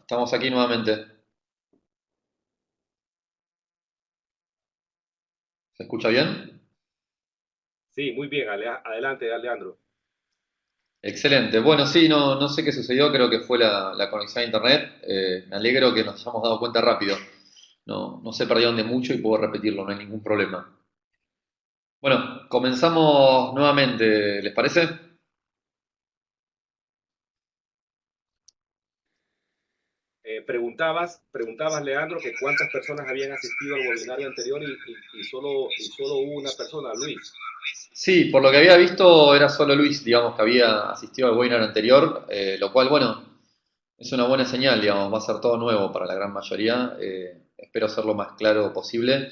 Estamos aquí nuevamente. ¿Se escucha bien? Sí, muy bien, adelante, Alejandro. Excelente. Bueno, sí, no sé qué sucedió, creo que fue la conexión a internet. Me alegro que nos hayamos dado cuenta rápido. No se perdieron de mucho y puedo repetirlo, no hay ningún problema. Bueno, comenzamos nuevamente, ¿les parece? Preguntabas, Leandro, que cuántas personas habían asistido al webinario anterior y solo hubo una persona, Luis. Sí, por lo que había visto era solo Luis, digamos, que había asistido al webinar anterior, lo cual, bueno, es una buena señal, digamos, va a ser todo nuevo para la gran mayoría. Espero ser lo más claro posible.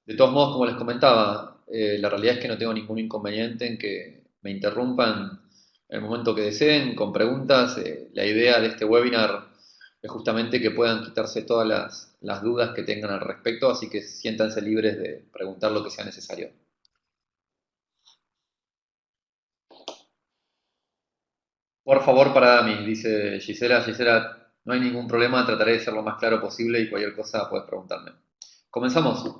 De todos modos, como les comentaba, la realidad es que no tengo ningún inconveniente en que me interrumpan en el momento que deseen con preguntas. La idea de este webinar es justamente que puedan quitarse todas las dudas que tengan al respecto, así que siéntanse libres de preguntar lo que sea necesario. Por favor, para mí, dice Gisela. Gisela, no hay ningún problema, trataré de ser lo más claro posible y cualquier cosa puedes preguntarme. Comenzamos.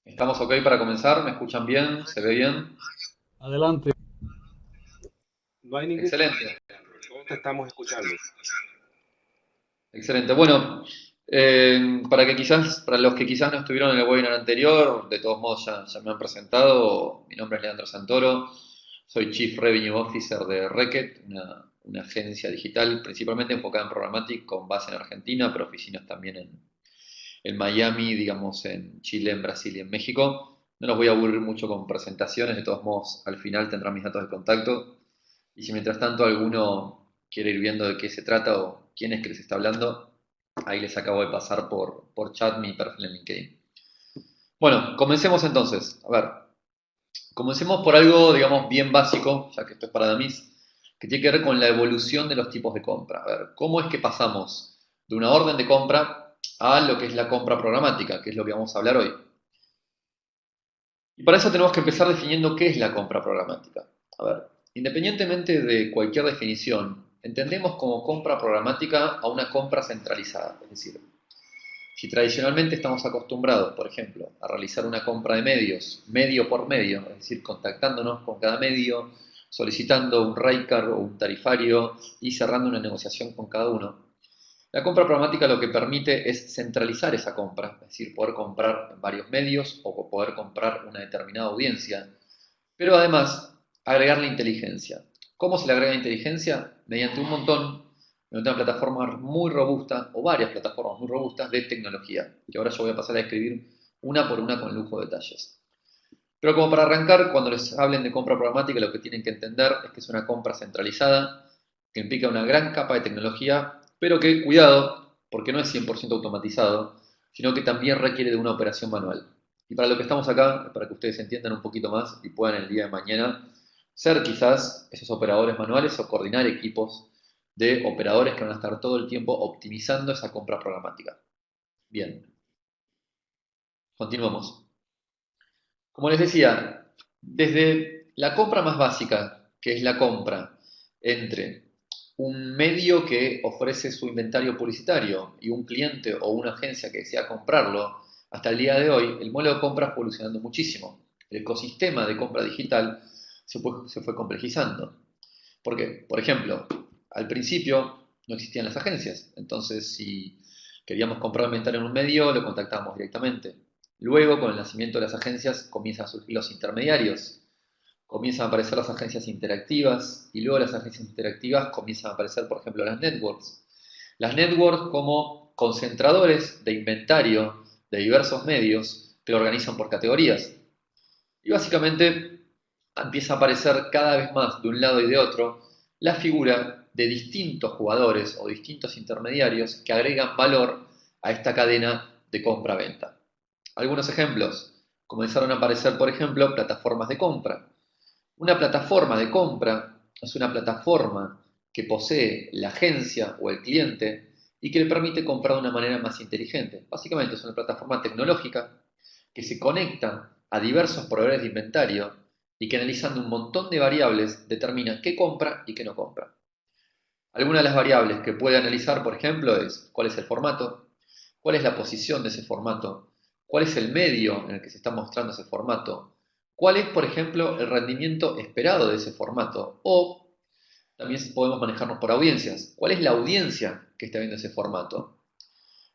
¿Estamos ok para comenzar? ¿Me escuchan bien? ¿Se ve bien? Adelante. No hay ningún Excelente, problema, Leandro. Todos te estamos escuchando. excelente. Bueno, para los que quizás no estuvieron en el webinar anterior, de todos modos ya me han presentado. Mi nombre es Leandro Santoro, soy Chief Revenue Officer de Reckitt, una agencia digital principalmente enfocada en programmatic con base en Argentina, pero oficinas también en Miami, digamos, en Chile, en Brasil y en México. No los voy a aburrir mucho con presentaciones, de todos modos, al final tendrán mis datos de contacto. Y si mientras tanto alguno quiere ir viendo de qué se trata o quién es que les está hablando, ahí les acabo de pasar por chat mi perfil en LinkedIn. Bueno, comencemos entonces. A ver, comencemos por algo, digamos, bien básico, ya que esto es para dummies, que tiene que ver con la evolución de los tipos de compra. A ver, ¿cómo es que pasamos de una orden de compra a lo que es la compra programática, que es lo que vamos a hablar hoy? Y para eso tenemos que empezar definiendo qué es la compra programática. A ver, independientemente de cualquier definición, entendemos como compra programática a una compra centralizada. Es decir, si tradicionalmente estamos acostumbrados, por ejemplo, a realizar una compra de medios, medio por medio, es decir, contactándonos con cada medio, solicitando un rate card o un tarifario y cerrando una negociación con cada uno, la compra programática lo que permite es centralizar esa compra, es decir, poder comprar en varios medios o poder comprar una determinada audiencia, pero además agregarle inteligencia. ¿Cómo se le agrega inteligencia? Mediante una plataforma muy robusta o varias plataformas muy robustas de tecnología, que ahora yo voy a pasar a describir una por una con lujo de detalles. Pero como para arrancar, cuando les hablen de compra programática, lo que tienen que entender es que es una compra centralizada, que implica una gran capa de tecnología, pero que, cuidado, porque no es 100% automatizado, sino que también requiere de una operación manual. Y para lo que estamos acá, es para que ustedes entiendan un poquito más y puedan el día de mañana ser quizás esos operadores manuales o coordinar equipos de operadores que van a estar todo el tiempo optimizando esa compra programática. Bien, continuamos. Como les decía, desde la compra más básica, que es la compra entre un medio que ofrece su inventario publicitario y un cliente o una agencia que desea comprarlo, hasta el día de hoy el modelo de compra fue evolucionando muchísimo. El ecosistema de compra digital se fue complejizando. ¿Por qué? Por ejemplo, al principio no existían las agencias, entonces si queríamos comprar inventario en un medio, lo contactábamos directamente. Luego, con el nacimiento de las agencias, comienzan a surgir los intermediarios, comienzan a aparecer las agencias interactivas y luego las agencias interactivas comienzan a aparecer, por ejemplo, las networks. Las networks como concentradores de inventario de diversos medios que lo organizan por categorías. Y básicamente empieza a aparecer cada vez más de un lado y de otro la figura de distintos jugadores o distintos intermediarios que agregan valor a esta cadena de compra-venta. Algunos ejemplos. Comenzaron a aparecer, por ejemplo, plataformas de compra. Una plataforma de compra es una plataforma que posee la agencia o el cliente y que le permite comprar de una manera más inteligente. Básicamente es una plataforma tecnológica que se conecta a diversos proveedores de inventario y que analizando un montón de variables determina qué compra y qué no compra. Algunas de las variables que puede analizar, por ejemplo, es cuál es el formato, cuál es la posición de ese formato, cuál es el medio en el que se está mostrando ese formato, cuál es, por ejemplo, el rendimiento esperado de ese formato, o también podemos manejarnos por audiencias. ¿Cuál es la audiencia que está viendo ese formato?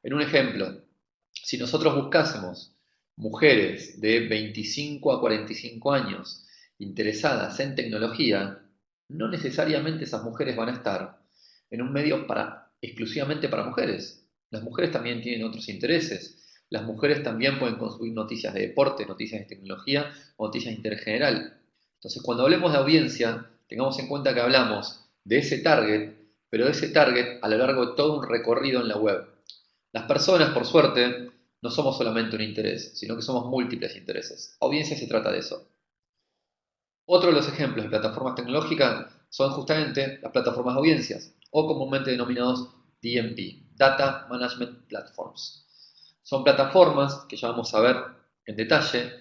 En un ejemplo, si nosotros buscásemos mujeres de 25 a 45 años interesadas en tecnología, no necesariamente esas mujeres van a estar en un medio exclusivamente para mujeres. Las mujeres también tienen otros intereses. Las mujeres también pueden consumir noticias de deporte, noticias de tecnología o noticias de interés general. Entonces, cuando hablemos de audiencia, tengamos en cuenta que hablamos de ese target, pero de ese target a lo largo de todo un recorrido en la web. Las personas, por suerte, no somos solamente un interés, sino que somos múltiples intereses. Audiencia se trata de eso. Otro de los ejemplos de plataformas tecnológicas son justamente las plataformas de audiencias, o comúnmente denominados DMP, Data Management Platforms. Son plataformas que ya vamos a ver en detalle,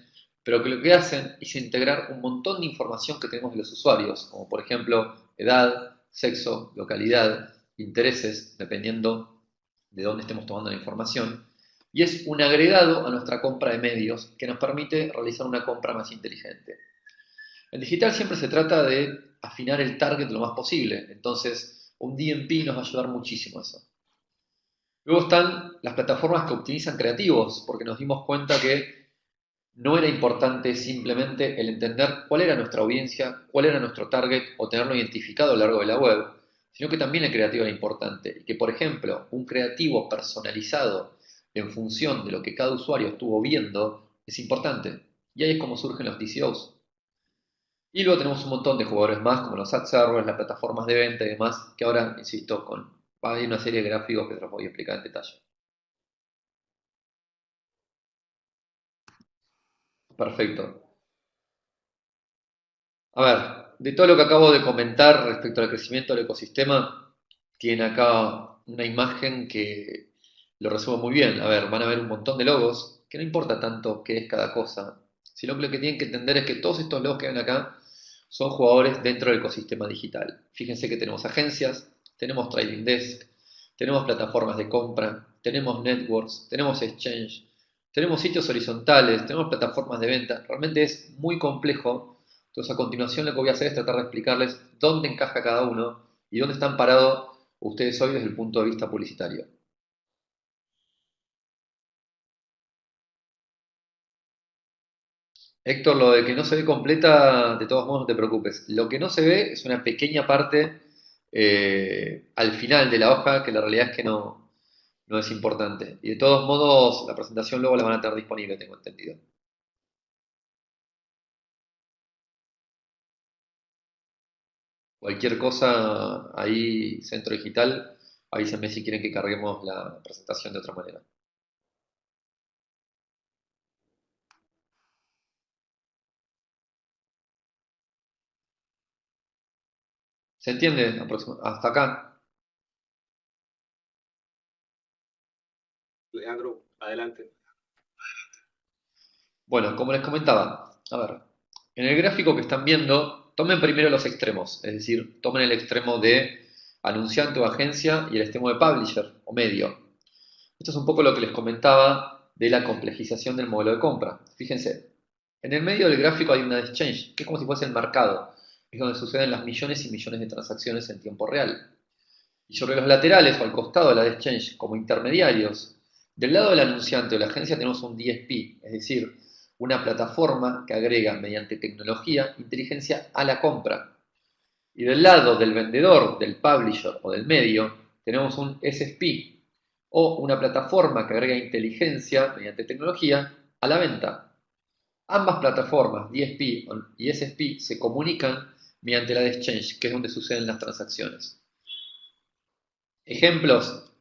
pero que lo que hacen es integrar un montón de información que tenemos de los usuarios, como por ejemplo edad, sexo, localidad, intereses, dependiendo de dónde estemos tomando la información, y es un agregado a nuestra compra de medios que nos permite realizar una compra más inteligente. En digital siempre se trata de afinar el target lo más posible, entonces un DMP nos va a ayudar muchísimo a eso. Luego están las plataformas que optimizan creativos, porque nos dimos cuenta que no era importante simplemente el entender cuál era nuestra audiencia, cuál era nuestro target o tenerlo identificado a lo largo de la web, sino que también el creativo era importante y que, por ejemplo, un creativo personalizado en función de lo que cada usuario estuvo viendo es importante. Y ahí es como surgen los DCOs. Y luego tenemos un montón de jugadores más, como los ad servers, las plataformas de venta y demás, que ahora, insisto, hay una serie de gráficos que te los voy a explicar en detalle. Perfecto. A ver, de todo lo que acabo de comentar respecto al crecimiento del ecosistema, tiene acá una imagen que lo resume muy bien. A ver, van a ver un montón de logos, que no importa tanto qué es cada cosa, sino que lo que tienen que entender es que todos estos logos que ven acá son jugadores dentro del ecosistema digital. Fíjense que tenemos agencias, tenemos trading desk, tenemos plataformas de compra, tenemos networks, tenemos exchange, tenemos sitios horizontales, tenemos plataformas de venta. Realmente es muy complejo. Entonces, a continuación lo que voy a hacer es tratar de explicarles dónde encaja cada uno y dónde están parados ustedes hoy desde el punto de vista publicitario. Héctor, lo de que no se ve completa, de todos modos no te preocupes. Lo que no se ve es una pequeña parte al final de la hoja, que la realidad es que no es importante. Y de todos modos, la presentación luego la van a tener disponible, tengo entendido. Cualquier cosa ahí, Centro Digital, avísenme si quieren que carguemos la presentación de otra manera. ¿Se entiende? Hasta acá. Leandro, adelante. Bueno, como les comentaba, a ver, en el gráfico que están viendo, tomen primero los extremos, es decir, tomen el extremo de anunciante o agencia y el extremo de publisher o medio. Esto es un poco lo que les comentaba de la complejización del modelo de compra. Fíjense, en el medio del gráfico hay una exchange, que es como si fuese el mercado, es donde suceden las millones y millones de transacciones en tiempo real. Y sobre los laterales o al costado de la exchange, como intermediarios, del lado del anunciante o la agencia tenemos un DSP, es decir, una plataforma que agrega mediante tecnología inteligencia a la compra. Y del lado del vendedor, del publisher o del medio, tenemos un SSP o una plataforma que agrega inteligencia mediante tecnología a la venta. Ambas plataformas, DSP y SSP, se comunican mediante la exchange, que es donde suceden las transacciones. Ejemplos: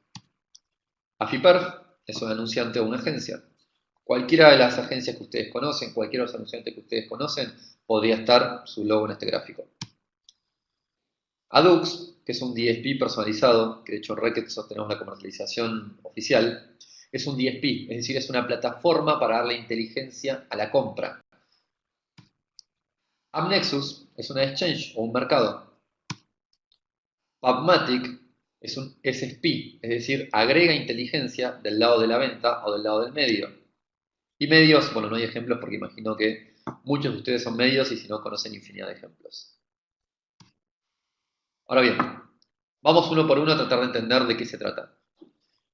Afiperf es un anunciante o una agencia. Cualquiera de las agencias que ustedes conocen, cualquiera de los anunciantes que ustedes conocen, podría estar su logo en este gráfico. Adux que es un DSP personalizado, que de hecho en Reckitt sostenemos la comercialización oficial, es un DSP, es decir, es una plataforma para darle inteligencia a la compra. AppNexus es una exchange o un mercado. PubMatic es un SSP, es decir, agrega inteligencia del lado de la venta o del lado del medio. Y medios, bueno, no hay ejemplos porque imagino que muchos de ustedes son medios y si no conocen infinidad de ejemplos. Ahora bien, vamos uno por uno a tratar de entender de qué se trata.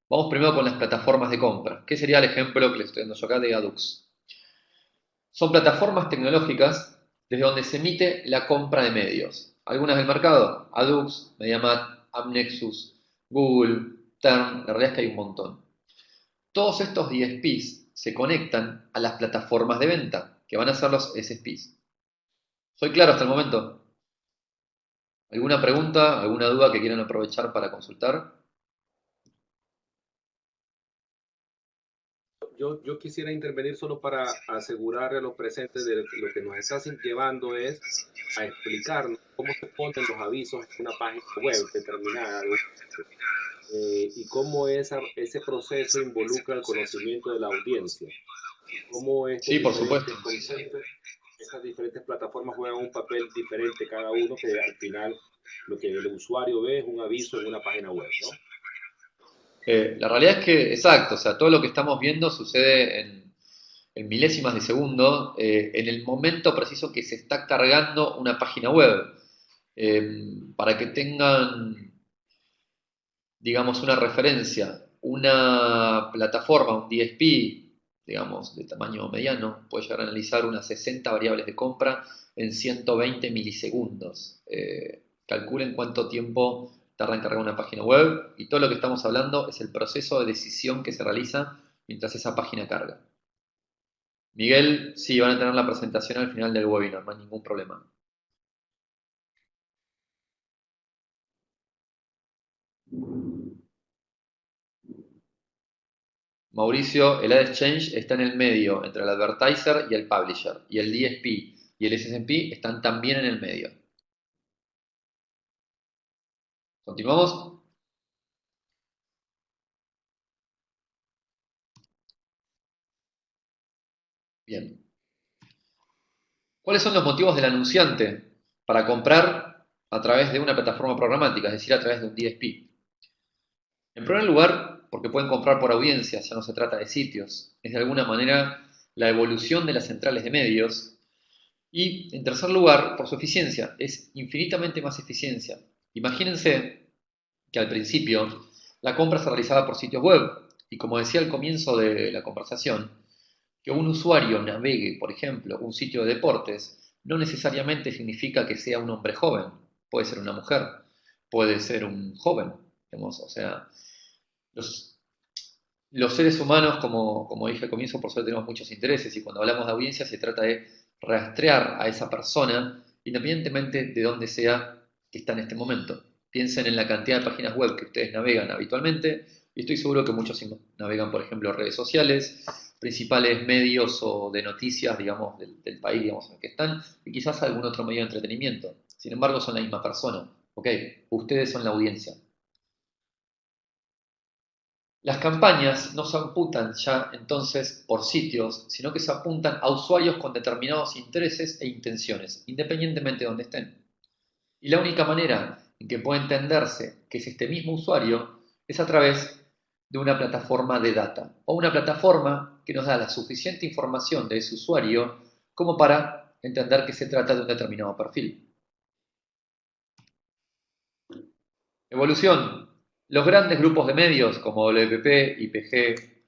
Vamos primero con las plataformas de compra. ¿Qué sería el ejemplo que les estoy dando yo acá de Adux? Son plataformas tecnológicas desde donde se emite la compra de medios. Algunas del mercado, Adux, MediaMath, AppNexus, Google, Tern, la realidad es que hay un montón. Todos estos DSPs se conectan a las plataformas de venta, que van a ser los SSPs. ¿Soy claro hasta el momento? ¿Alguna pregunta, alguna duda que quieran aprovechar para consultar? Yo quisiera intervenir solo para asegurar a los presentes de que lo que nos está llevando es a explicarnos cómo se ponen los avisos en una página web determinada y cómo ese proceso involucra el conocimiento de la audiencia. Cómo Sí, por supuesto. estas diferentes plataformas juegan un papel diferente cada uno, que al final lo que el usuario ve es un aviso en una página web, ¿no? La realidad es que, exacto, o sea, todo lo que estamos viendo sucede en milésimas de segundo, en el momento preciso que se está cargando una página web. Para que tengan, digamos, una referencia, una plataforma, un DSP, digamos, de tamaño mediano, puede llegar a analizar unas 60 variables de compra en 120 milisegundos. Calculen cuánto tiempo tarda en cargar una página web y todo lo que estamos hablando es el proceso de decisión que se realiza mientras esa página carga. Miguel, sí, van a tener la presentación al final del webinar, no hay ningún problema. Mauricio, el Ad Exchange está en el medio entre el Advertiser y el Publisher, y el DSP y el SSP están también en el medio. ¿Continuamos? Bien. ¿Cuáles son los motivos del anunciante para comprar a través de una plataforma programática, es decir, a través de un DSP? En primer lugar, porque pueden comprar por audiencias, ya no se trata de sitios, es de alguna manera la evolución de las centrales de medios. Y en tercer lugar, por su eficiencia, es infinitamente más eficiencia. Imagínense que al principio la compra se realizaba por sitios web y como decía al comienzo de la conversación, que un usuario navegue, por ejemplo, un sitio de deportes no necesariamente significa que sea un hombre joven, puede ser una mujer, puede ser un joven, digamos, o sea, los, los seres humanos, como dije al comienzo, por suerte tenemos muchos intereses y cuando hablamos de audiencia se trata de rastrear a esa persona independientemente de dónde sea que está en este momento. Piensen en la cantidad de páginas web que ustedes navegan habitualmente y estoy seguro que muchos navegan, por ejemplo, redes sociales, principales medios o de noticias, digamos, del país, digamos, en el que están y quizás algún otro medio de entretenimiento. Sin embargo, son la misma persona. ¿Ok? Ustedes son la audiencia. Las campañas no se apuntan ya entonces por sitios, sino que se apuntan a usuarios con determinados intereses e intenciones, independientemente de donde estén. Y la única manera en que puede entenderse que es este mismo usuario es a través de una plataforma de data o una plataforma que nos da la suficiente información de ese usuario como para entender que se trata de un determinado perfil. Evolución. Los grandes grupos de medios como WPP, IPG,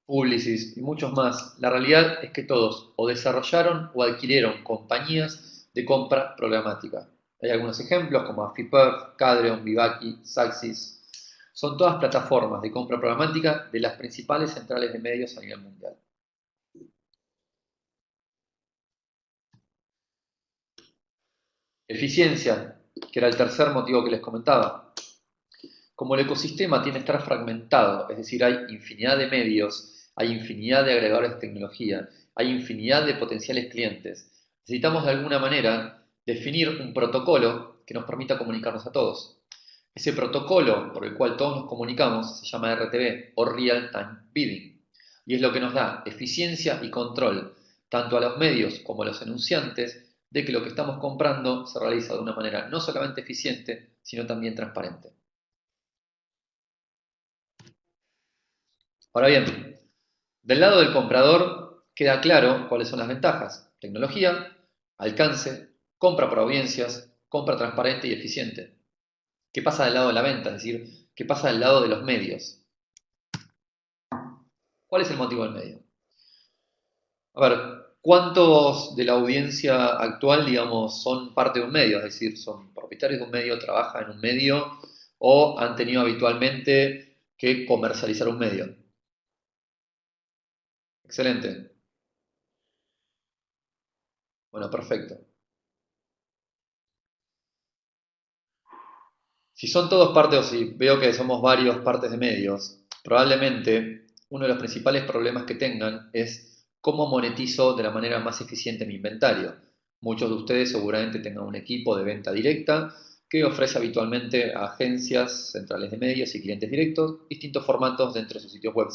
Publicis y muchos más, la realidad es que todos o desarrollaron o adquirieron compañías de compra programática. Hay algunos ejemplos como AFIPERF, Cadreon, Vivaki, Saxis. Son todas plataformas de compra programática de las principales centrales de medios a nivel mundial. Eficiencia, que era el tercer motivo que les comentaba. Como el ecosistema tiene que estar fragmentado, es decir, hay infinidad de medios, hay infinidad de agregadores de tecnología, hay infinidad de potenciales clientes, necesitamos de alguna manera definir un protocolo que nos permita comunicarnos a todos. Ese protocolo por el cual todos nos comunicamos se llama RTB o Real Time Bidding y es lo que nos da eficiencia y control tanto a los medios como a los anunciantes de que lo que estamos comprando se realiza de una manera no solamente eficiente, sino también transparente. Ahora bien, del lado del comprador queda claro cuáles son las ventajas. Tecnología, alcance, compra por audiencias, compra transparente y eficiente. ¿Qué pasa del lado de la venta? Es decir, ¿qué pasa del lado de los medios? ¿Cuál es el motivo del medio? A ver, ¿cuántos de la audiencia actual, digamos, son parte de un medio? Es decir, son propietarios de un medio, trabajan en un medio o han tenido habitualmente que comercializar un medio. Excelente. Bueno, perfecto. Si son todos partes o si veo que somos varios partes de medios, probablemente uno de los principales problemas que tengan es cómo monetizo de la manera más eficiente mi inventario. Muchos de ustedes seguramente tengan un equipo de venta directa que ofrece habitualmente a agencias, centrales de medios y clientes directos distintos formatos dentro de sus sitios web.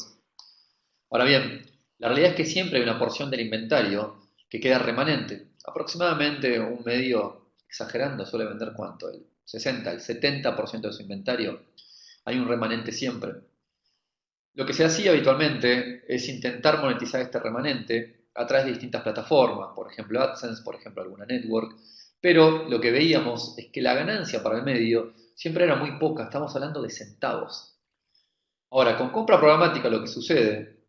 Ahora bien, la realidad es que siempre hay una porción del inventario que queda remanente. Aproximadamente un medio, exagerando, suele vender ¿cuánto? El 60, el 70% de su inventario. Hay un remanente siempre. Lo que se hacía habitualmente es intentar monetizar este remanente a través de distintas plataformas, por ejemplo AdSense, por ejemplo alguna network, pero lo que veíamos es que la ganancia para el medio siempre era muy poca, estamos hablando de centavos. Ahora, con compra programática lo que sucede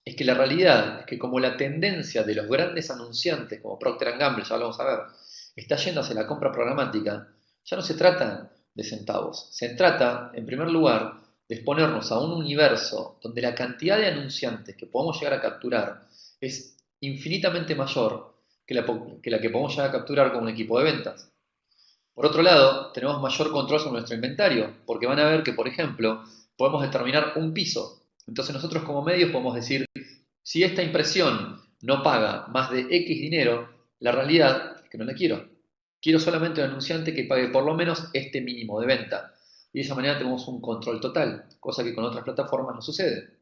es que la realidad es que como la tendencia de los grandes anunciantes como Procter Gamble, ya lo vamos a ver, está yendo hacia la compra programática, ya no se trata de centavos, se trata, en primer lugar, de exponernos a un universo donde la cantidad de anunciantes que podemos llegar a capturar es infinitamente mayor que la que podemos llegar a capturar con un equipo de ventas. Por otro lado, tenemos mayor control sobre nuestro inventario, porque van a ver que, por ejemplo, podemos determinar un piso. Entonces nosotros como medios podemos decir, si esta impresión no paga más de X dinero, la realidad es que no la quiero. Quiero solamente un anunciante que pague por lo menos este mínimo de venta. Y de esa manera tenemos un control total, cosa que con otras plataformas no sucede.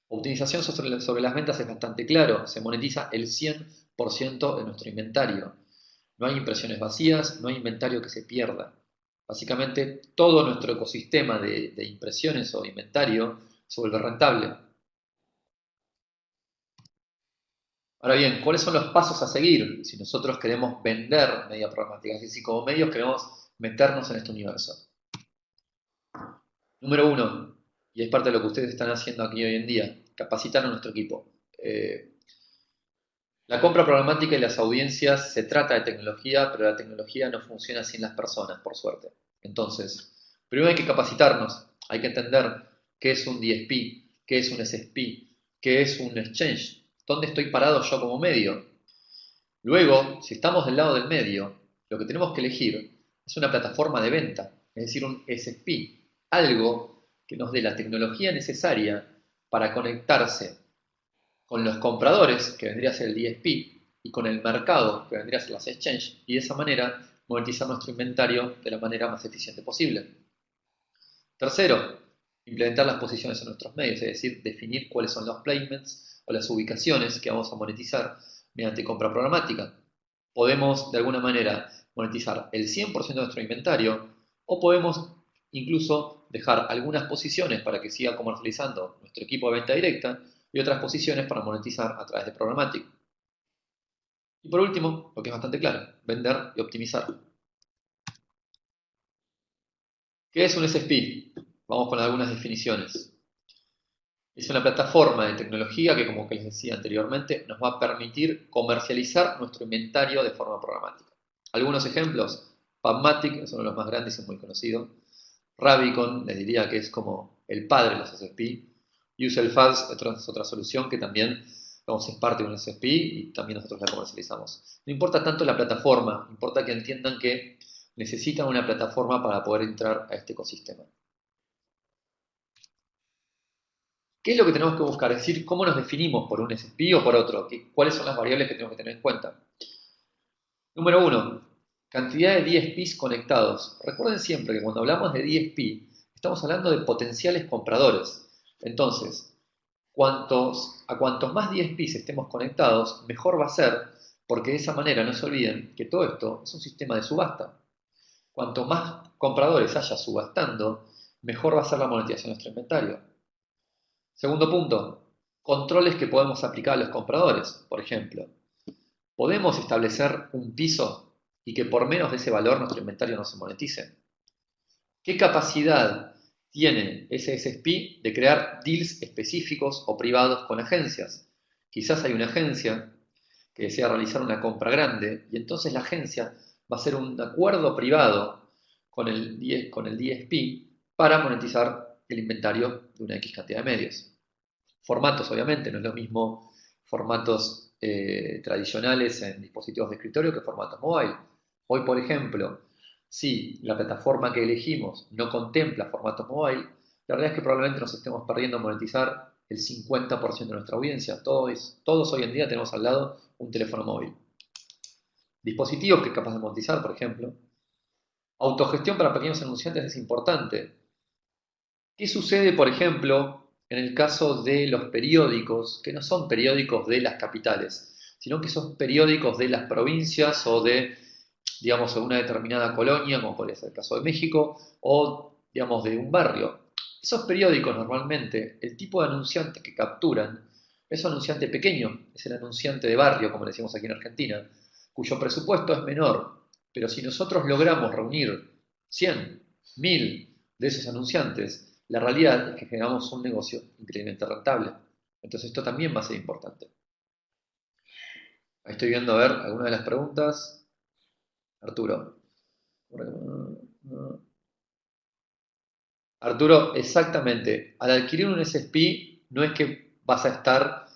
Optimización sobre las ventas es bastante claro, se monetiza el 100% de nuestro inventario. No hay impresiones vacías, no hay inventario que se pierda. Básicamente todo nuestro ecosistema de impresiones o inventario se vuelve rentable. Ahora bien, ¿cuáles son los pasos a seguir si nosotros queremos vender media programática? Es decir, si como medios queremos meternos en este universo. Número uno, y es parte de lo que ustedes están haciendo aquí hoy en día, capacitar a nuestro equipo. La compra programática y las audiencias se trata de tecnología, pero la tecnología no funciona sin las personas, por suerte. Entonces, primero hay que capacitarnos, hay que entender qué es un DSP, qué es un SSP, qué es un exchange, dónde estoy parado yo como medio. Luego, si estamos del lado del medio, lo que tenemos que elegir es una plataforma de venta, es decir, un SSP, algo que nos dé la tecnología necesaria para conectarse con los compradores, que vendría a ser el DSP, y con el mercado, que vendría a ser las exchange, y de esa manera monetizar nuestro inventario de la manera más eficiente posible. Tercero, implementar las posiciones en nuestros medios, es decir, definir cuáles son los placements o las ubicaciones que vamos a monetizar mediante compra programática. Podemos, de alguna manera, monetizar el 100% de nuestro inventario o podemos incluso dejar algunas posiciones para que siga comercializando nuestro equipo de venta directa y otras posiciones para monetizar a través de programático. Y por último, lo que es bastante claro, vender y optimizar. ¿Qué es un SSP? Vamos con algunas definiciones. Es una plataforma de tecnología que, como que les decía anteriormente, nos va a permitir comercializar nuestro inventario de forma programática. Algunos ejemplos, PubMatic es uno de los más grandes y muy conocido. Rabicon, les diría que es como el padre de los SSP. USLFads es otra solución que también es parte de un SSP y también nosotros la comercializamos. No importa tanto la plataforma, importa que entiendan que necesitan una plataforma para poder entrar a este ecosistema. ¿Qué es lo que tenemos que buscar? Es decir, ¿cómo nos definimos por un SSP o por otro? ¿Cuáles son las variables que tenemos que tener en cuenta? Número uno, cantidad de DSPs conectados. Recuerden siempre que cuando hablamos de DSP, estamos hablando de potenciales compradores. Entonces, a cuantos más DSPs estemos conectados, mejor va a ser, porque de esa manera no se olviden que todo esto es un sistema de subasta. Cuanto más compradores haya subastando, mejor va a ser la monetización de nuestro inventario. Segundo punto, controles que podemos aplicar a los compradores. Por ejemplo, podemos establecer un piso y que por menos de ese valor nuestro inventario no se monetice. ¿Qué capacidad tiene ese SSP de crear deals específicos o privados con agencias? Quizás hay una agencia que desea realizar una compra grande y entonces la agencia va a hacer un acuerdo privado con el DSP para monetizar el inventario de una X cantidad de medios. Formatos, obviamente, no es lo mismo formatos tradicionales en dispositivos de escritorio que formatos mobile. Hoy, por ejemplo, si la plataforma que elegimos no contempla formatos mobile, la realidad es que probablemente nos estemos perdiendo monetizar el 50% de nuestra audiencia. Todos hoy en día tenemos al lado un teléfono móvil. Dispositivos que es capaz de monetizar, por ejemplo. Autogestión para pequeños anunciantes es importante. ¿Qué sucede, por ejemplo, en el caso de los periódicos, que no son periódicos de las capitales, sino que son periódicos de las provincias o de, digamos, de una determinada colonia, como podría ser el caso de México, o, digamos, de un barrio? Esos periódicos normalmente, el tipo de anunciante que capturan es un anunciante pequeño, es el anunciante de barrio, como le decimos aquí en Argentina, cuyo presupuesto es menor, pero si nosotros logramos reunir 100, 1000 de esos anunciantes, la realidad es que generamos un negocio increíblemente rentable. Entonces esto también va a ser importante. Ahí estoy viendo a ver algunas de las preguntas. Arturo. Arturo, exactamente. Al adquirir un SSP no es que vas a estar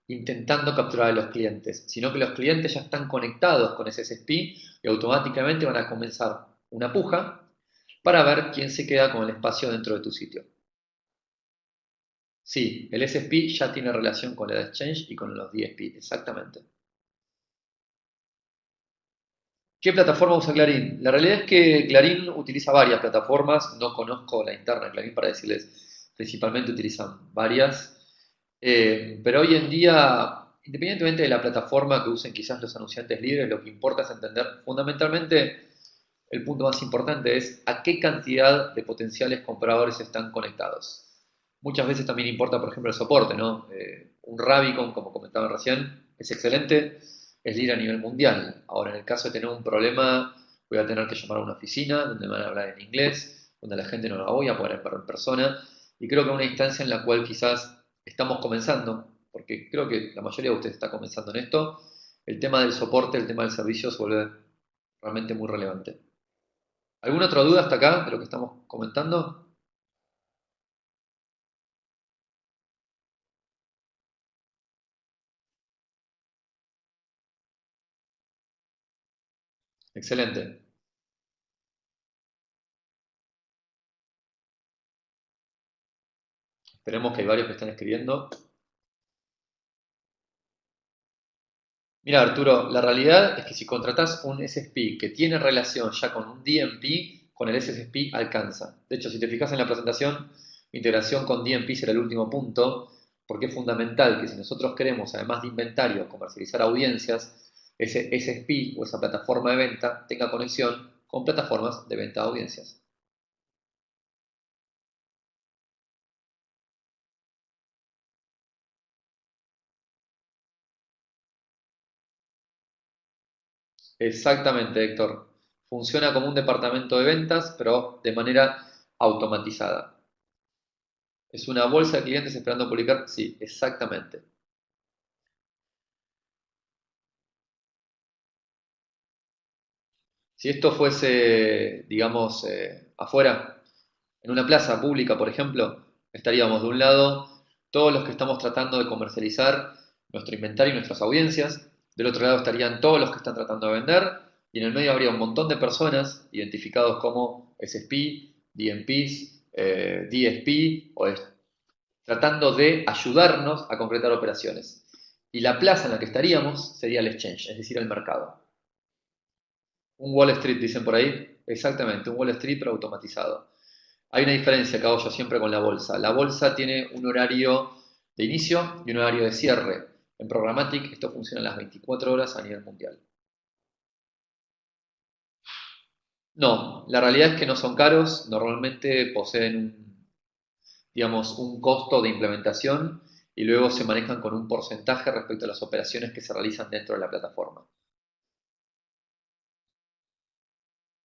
intentando capturar a los clientes, sino que los clientes ya están conectados con ese SSP y automáticamente van a comenzar una puja para ver quién se queda con el espacio dentro de tu sitio. Sí, el SSP ya tiene relación con el Exchange y con los DSP, exactamente. ¿Qué plataforma usa Clarín? La realidad es que Clarín utiliza varias plataformas, no conozco la interna de Clarín para decirles, principalmente utilizan varias, pero hoy en día, independientemente de la plataforma que usen quizás los anunciantes libres, lo que importa es entender fundamentalmente, el punto más importante es a qué cantidad de potenciales compradores están conectados. Muchas veces también importa, por ejemplo, el soporte, ¿no? Un Rabicon, como comentaba recién, es excelente, es líder a nivel mundial. Ahora, en el caso de tener un problema, voy a tener que llamar a una oficina donde me van a hablar en inglés, donde la gente no la voy a poder ver en persona. Y creo que es una instancia en la cual quizás estamos comenzando, porque creo que la mayoría de ustedes está comenzando en esto, el tema del soporte, el tema del servicio se vuelve realmente muy relevante. ¿Alguna otra duda hasta acá de lo que estamos comentando? Excelente. Esperemos que hay varios que están escribiendo. Mira, Arturo, la realidad es que si contratás un SSP que tiene relación ya con un DMP, con el SSP alcanza. De hecho, si te fijas en la presentación, integración con DMP será el último punto, porque es fundamental que si nosotros queremos, además de inventario, comercializar audiencias, ese SSP o esa plataforma de venta tenga conexión con plataformas de venta de audiencias. Exactamente, Héctor. Funciona como un departamento de ventas, pero de manera automatizada. ¿Es una bolsa de clientes esperando publicar? Sí, exactamente. Si esto fuese, digamos, afuera, en una plaza pública, por ejemplo, estaríamos de un lado todos los que estamos tratando de comercializar nuestro inventario y nuestras audiencias, del otro lado estarían todos los que están tratando de vender, y en el medio habría un montón de personas identificados como SSP, DMPs, DSP, tratando de ayudarnos a concretar operaciones. Y la plaza en la que estaríamos sería el exchange, es decir, el mercado. Un Wall Street, dicen por ahí. Exactamente, un Wall Street pero automatizado. Hay una diferencia que hago yo siempre con la bolsa. La bolsa tiene un horario de inicio y un horario de cierre. En Programmatic esto funciona las 24 horas a nivel mundial. No, la realidad es que no son caros, normalmente poseen digamos, un costo de implementación y luego se manejan con un porcentaje respecto a las operaciones que se realizan dentro de la plataforma.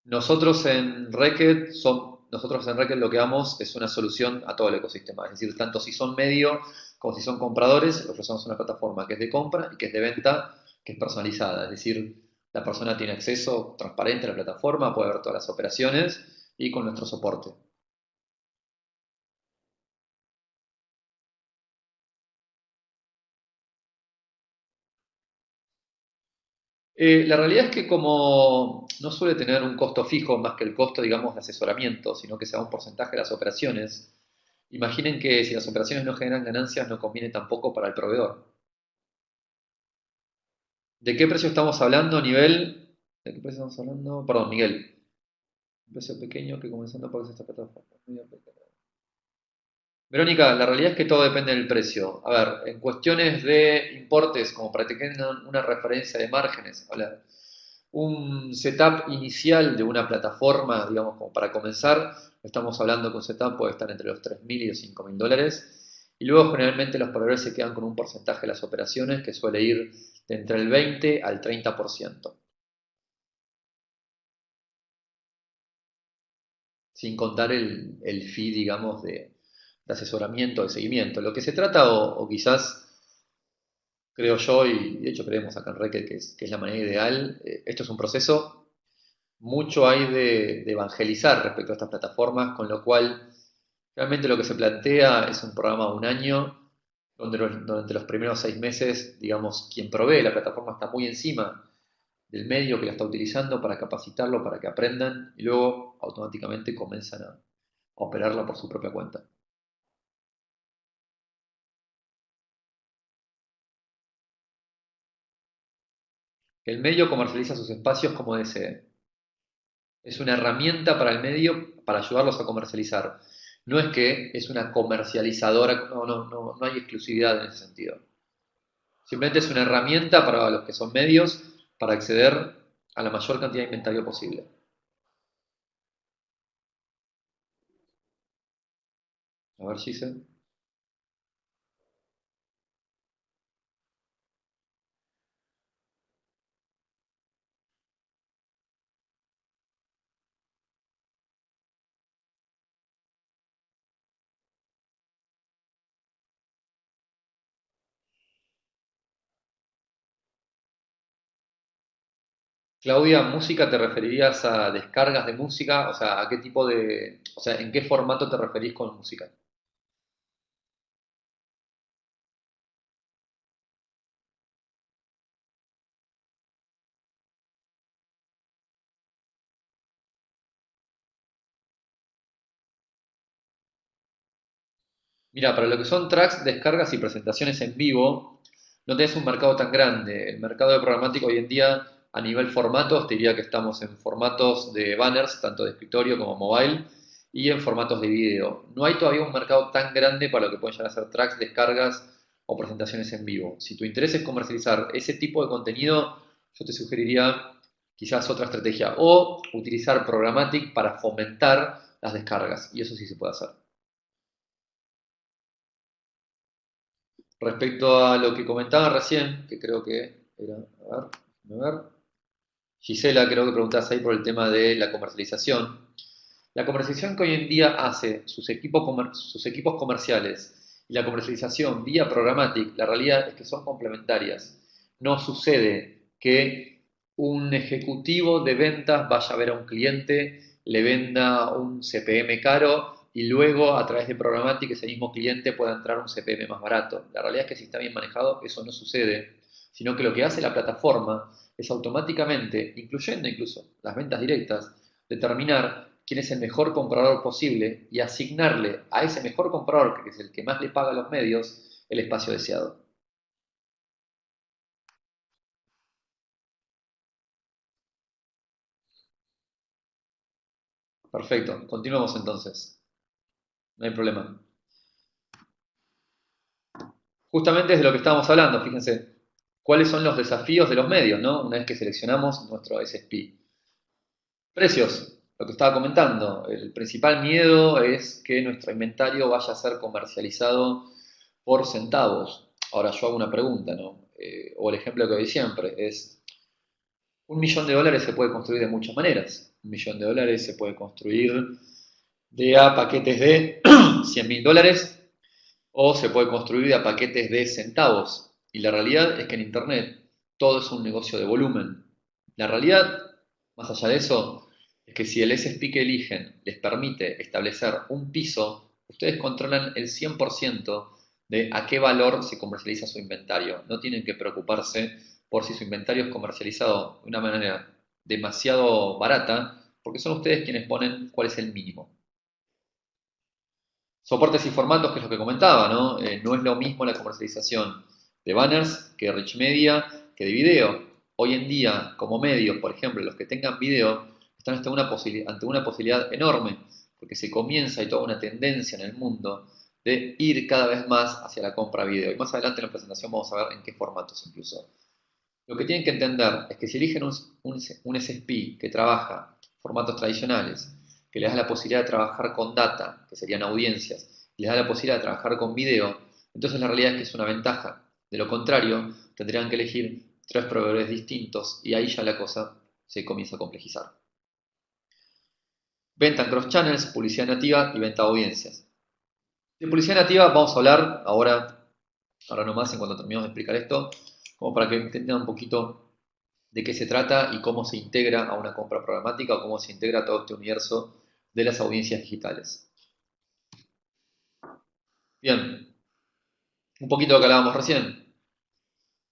Nosotros en Reket lo que damos es una solución a todo el ecosistema, es decir, tanto si son medio como si son compradores, le ofrecemos una plataforma que es de compra y que es de venta, que es personalizada, es decir, la persona tiene acceso transparente a la plataforma, puede ver todas las operaciones y con nuestro soporte. La realidad es que como no suele tener un costo fijo más que el costo, digamos, de asesoramiento, sino que sea un porcentaje de las operaciones, imaginen que si las operaciones no generan ganancias no conviene tampoco para el proveedor. ¿De qué precio estamos hablando a nivel? ¿De qué precio estamos hablando? Perdón, Miguel. Un precio pequeño que comenzando por esta plataforma. Verónica, la realidad es que todo depende del precio. A ver, en cuestiones de importes, como para que tengan una referencia de márgenes, hablar, un setup inicial de una plataforma, digamos, como para comenzar, estamos hablando que un setup puede estar entre los 3.000 y los 5.000 dólares. Y luego generalmente los proveedores se quedan con un porcentaje de las operaciones que suele ir de entre el 20 al 30%, sin contar el fee, digamos, de asesoramiento, de seguimiento. Lo que se trata, o quizás creo yo, y de hecho creemos acá en Record que es la manera ideal, esto es un proceso, mucho hay de evangelizar respecto a estas plataformas, con lo cual realmente lo que se plantea es un programa de un año, donde durante los primeros 6 meses, digamos, quien provee la plataforma está muy encima del medio que la está utilizando para capacitarlo, para que aprendan, y luego automáticamente comienzan a operarla por su propia cuenta. El medio comercializa sus espacios como desee. Es una herramienta para el medio para ayudarlos a comercializar. No es que es una comercializadora, no hay exclusividad en ese sentido. Simplemente es una herramienta para los que son medios para acceder a la mayor cantidad de inventario posible. A ver, Gise. Claudia, ¿música te referirías a descargas de música? O sea, ¿a qué tipo de, o sea, en qué formato te referís con música? Mira, para lo que son tracks, descargas y presentaciones en vivo, no tenés un mercado tan grande. El mercado de programático hoy en día, a nivel formatos, te diría que estamos en formatos de banners, tanto de escritorio como mobile, y en formatos de video. No hay todavía un mercado tan grande para lo que pueden llegar a ser tracks, descargas o presentaciones en vivo. Si tu interés es comercializar ese tipo de contenido, yo te sugeriría quizás otra estrategia, o utilizar Programmatic para fomentar las descargas, y eso sí se puede hacer. Respecto a lo que comentaba recién, que creo que era, a ver, Gisela, creo que preguntabas ahí por el tema de la comercialización. La comercialización que hoy en día hace sus equipos comerciales y la comercialización vía programmatic, la realidad es que son complementarias. No sucede que un ejecutivo de ventas vaya a ver a un cliente, le venda un CPM caro y luego a través de programmatic ese mismo cliente pueda entrar a un CPM más barato. La realidad es que si está bien manejado eso no sucede, sino que lo que hace la plataforma es automáticamente, incluyendo incluso las ventas directas, determinar quién es el mejor comprador posible y asignarle a ese mejor comprador, que es el que más le paga a los medios, el espacio deseado. Perfecto, continuamos entonces. No hay problema. Justamente es de lo que estábamos hablando, fíjense. ¿Cuáles son los desafíos de los medios, ¿no? Una vez que seleccionamos nuestro SSP. Precios, lo que estaba comentando. El principal miedo es que nuestro inventario vaya a ser comercializado por centavos. Ahora yo hago una pregunta, ¿no? O el ejemplo que doy siempre es, $1.000.000 se puede construir de muchas maneras. $1.000.000 se puede construir de a paquetes de $100.000 o se puede construir de a paquetes de centavos. Y la realidad es que en Internet todo es un negocio de volumen. La realidad, más allá de eso, es que si el SSP que eligen les permite establecer un piso, ustedes controlan el 100% de a qué valor se comercializa su inventario. No tienen que preocuparse por si su inventario es comercializado de una manera demasiado barata, porque son ustedes quienes ponen cuál es el mínimo. Soportes y formatos, que es lo que comentaba, ¿no? No es lo mismo la comercialización de banners que de rich media, que de video. Hoy en día, como medios, por ejemplo, los que tengan video, están ante una posibilidad enorme, porque se comienza, y toda una tendencia en el mundo, de ir cada vez más hacia la compra video. Y más adelante en la presentación vamos a ver en qué formatos incluso. Lo que tienen que entender es que si eligen un SSP que trabaja formatos tradicionales, que les da la posibilidad de trabajar con data, que serían audiencias, y les da la posibilidad de trabajar con video, entonces la realidad es que es una ventaja. De lo contrario, tendrían que elegir 3 proveedores distintos y ahí ya la cosa se comienza a complejizar. Venta en cross-channels, publicidad nativa y venta de audiencias. De publicidad nativa vamos a hablar ahora nomás, en cuanto terminemos de explicar esto, como para que entiendan un poquito de qué se trata y cómo se integra a una compra programática o cómo se integra a todo este universo de las audiencias digitales. Bien, un poquito de lo que hablábamos recién.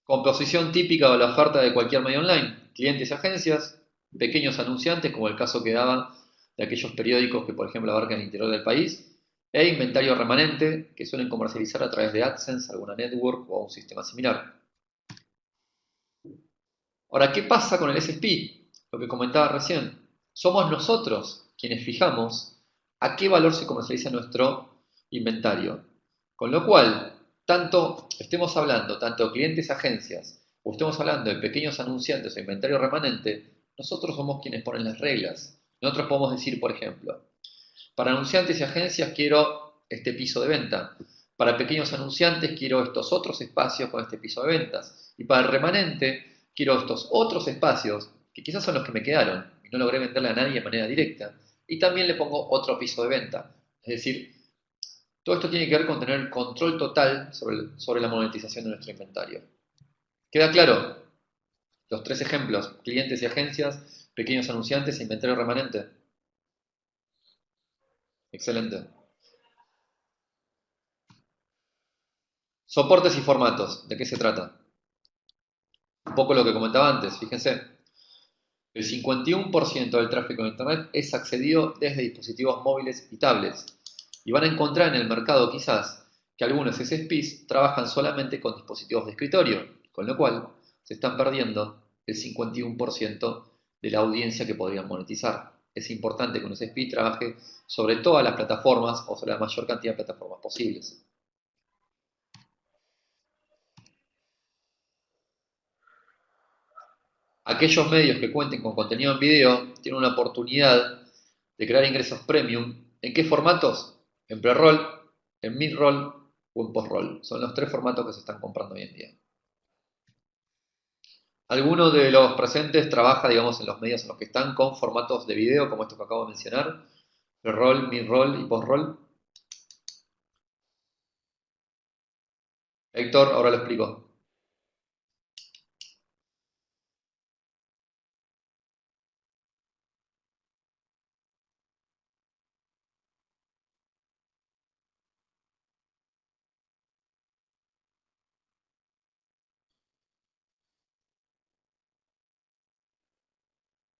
Composición típica de la oferta de cualquier medio online. Clientes y agencias, pequeños anunciantes, como el caso que daba de aquellos periódicos que, por ejemplo, abarcan el interior del país, e inventario remanente, que suelen comercializar a través de AdSense, alguna network o un sistema similar. Ahora, ¿qué pasa con el SSP? Lo que comentaba recién. Somos nosotros quienes fijamos a qué valor se comercializa nuestro inventario. Con lo cual, tanto estemos hablando tanto de clientes, agencias, o estemos hablando de pequeños anunciantes o inventario remanente, nosotros somos quienes ponen las reglas. Nosotros podemos decir, por ejemplo, para anunciantes y agencias quiero este piso de venta. Para pequeños anunciantes quiero estos otros espacios con este piso de ventas. Y para el remanente quiero estos otros espacios que quizás son los que me quedaron y no logré venderle a nadie de manera directa. Y también le pongo otro piso de venta. Es decir, todo esto tiene que ver con tener el control total sobre la monetización de nuestro inventario. ¿Queda claro? Los 3 ejemplos, clientes y agencias, pequeños anunciantes e inventario remanente. Excelente. Soportes y formatos, ¿de qué se trata? Un poco lo que comentaba antes, fíjense. El 51% del tráfico en Internet es accedido desde dispositivos móviles y tablets. Y van a encontrar en el mercado quizás que algunos SSPs trabajan solamente con dispositivos de escritorio, con lo cual se están perdiendo el 51% de la audiencia que podrían monetizar. Es importante que un SSP trabaje sobre todas las plataformas o sobre la mayor cantidad de plataformas posibles. Aquellos medios que cuenten con contenido en video tienen una oportunidad de crear ingresos premium. ¿En qué formatos? En pre-roll, en mid-roll o en post-roll. Son los 3 formatos que se están comprando hoy en día. ¿Alguno de los presentes trabaja, digamos, en los medios en los que están con formatos de video como estos que acabo de mencionar? Pre-roll, mid-roll y post-roll. Héctor, ahora lo explico.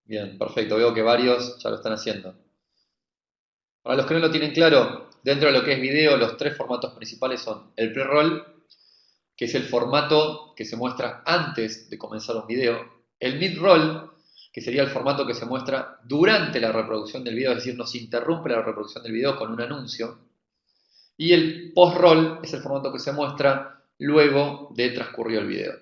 Bien, perfecto. Veo que varios ya lo están haciendo. Para los que no lo tienen claro, dentro de lo que es video, los 3 formatos principales son el pre-roll, que es el formato que se muestra antes de comenzar un video, el mid-roll, que sería el formato que se muestra durante la reproducción del video, es decir, nos interrumpe la reproducción del video con un anuncio. Y el post-roll es el formato que se muestra luego de transcurrido el video.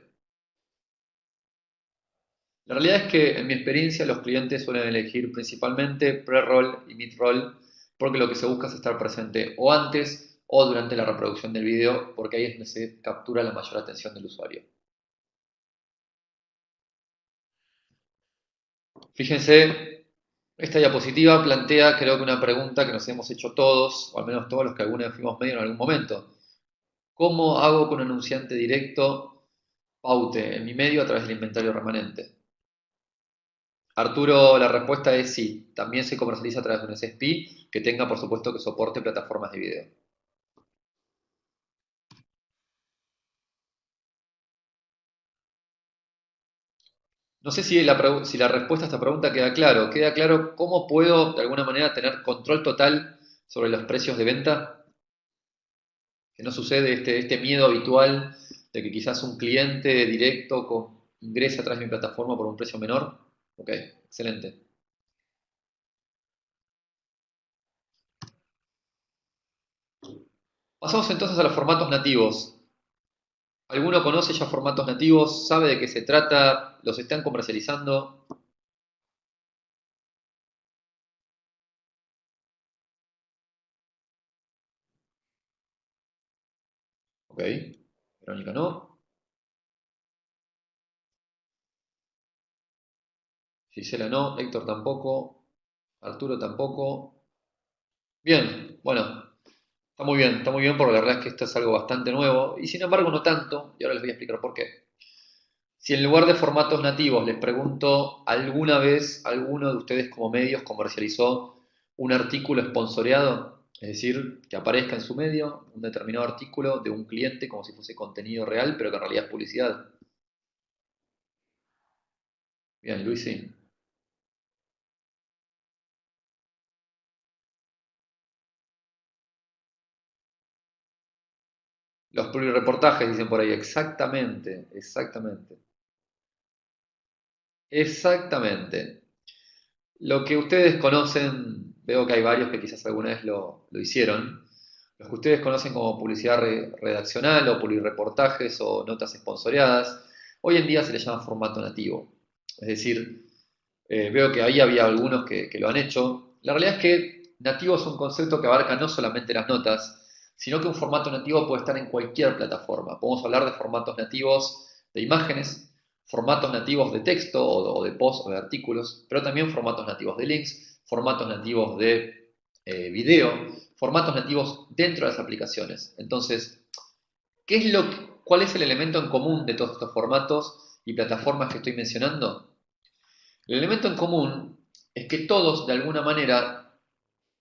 La realidad es que en mi experiencia los clientes suelen elegir principalmente pre-roll y mid-roll porque lo que se busca es estar presente o antes o durante la reproducción del video, porque ahí es donde se captura la mayor atención del usuario. Fíjense, esta diapositiva plantea, creo que una pregunta que nos hemos hecho todos, o al menos todos los que alguna vez fuimos medio en algún momento. ¿Cómo hago con un anunciante directo paute en mi medio a través del inventario remanente? Arturo, la respuesta es sí. También se comercializa a través de un SSP que tenga, por supuesto, que soporte plataformas de video. No sé si la respuesta a esta pregunta queda claro. ¿Queda claro cómo puedo, de alguna manera, tener control total sobre los precios de venta? Que no sucede este miedo habitual de que quizás un cliente directo ingrese a través de mi plataforma por un precio menor. Ok, excelente. Pasamos entonces a los formatos nativos. ¿Alguno conoce ya formatos nativos? ¿Sabe de qué se trata? ¿Los están comercializando? Ok, Verónica no. Gisela no. Héctor tampoco. Arturo tampoco. Bien, bueno, está muy bien porque la verdad es que esto es algo bastante nuevo y sin embargo no tanto, y ahora les voy a explicar por qué. Si en lugar de formatos nativos les pregunto, ¿alguna vez alguno de ustedes como medios comercializó un artículo sponsoreado? Es decir, que aparezca en su medio un determinado artículo de un cliente como si fuese contenido real, pero que en realidad es publicidad. Bien, Luis, sí. Los plurireportajes dicen por ahí, exactamente, exactamente. Exactamente. Lo que ustedes conocen, veo que hay varios que quizás alguna vez lo hicieron, los que ustedes conocen como publicidad redaccional o plurireportajes o notas esponsoreadas, hoy en día se les llama formato nativo. Es decir, veo que ahí había algunos que lo han hecho. La realidad es que nativo es un concepto que abarca no solamente las notas, sino que un formato nativo puede estar en cualquier plataforma. Podemos hablar de formatos nativos de imágenes, formatos nativos de texto o de post o de artículos, pero también formatos nativos de links, formatos nativos de video, formatos nativos dentro de las aplicaciones. Entonces, ¿cuál es el elemento en común de todos estos formatos y plataformas que estoy mencionando? El elemento en común es que todos, de alguna manera,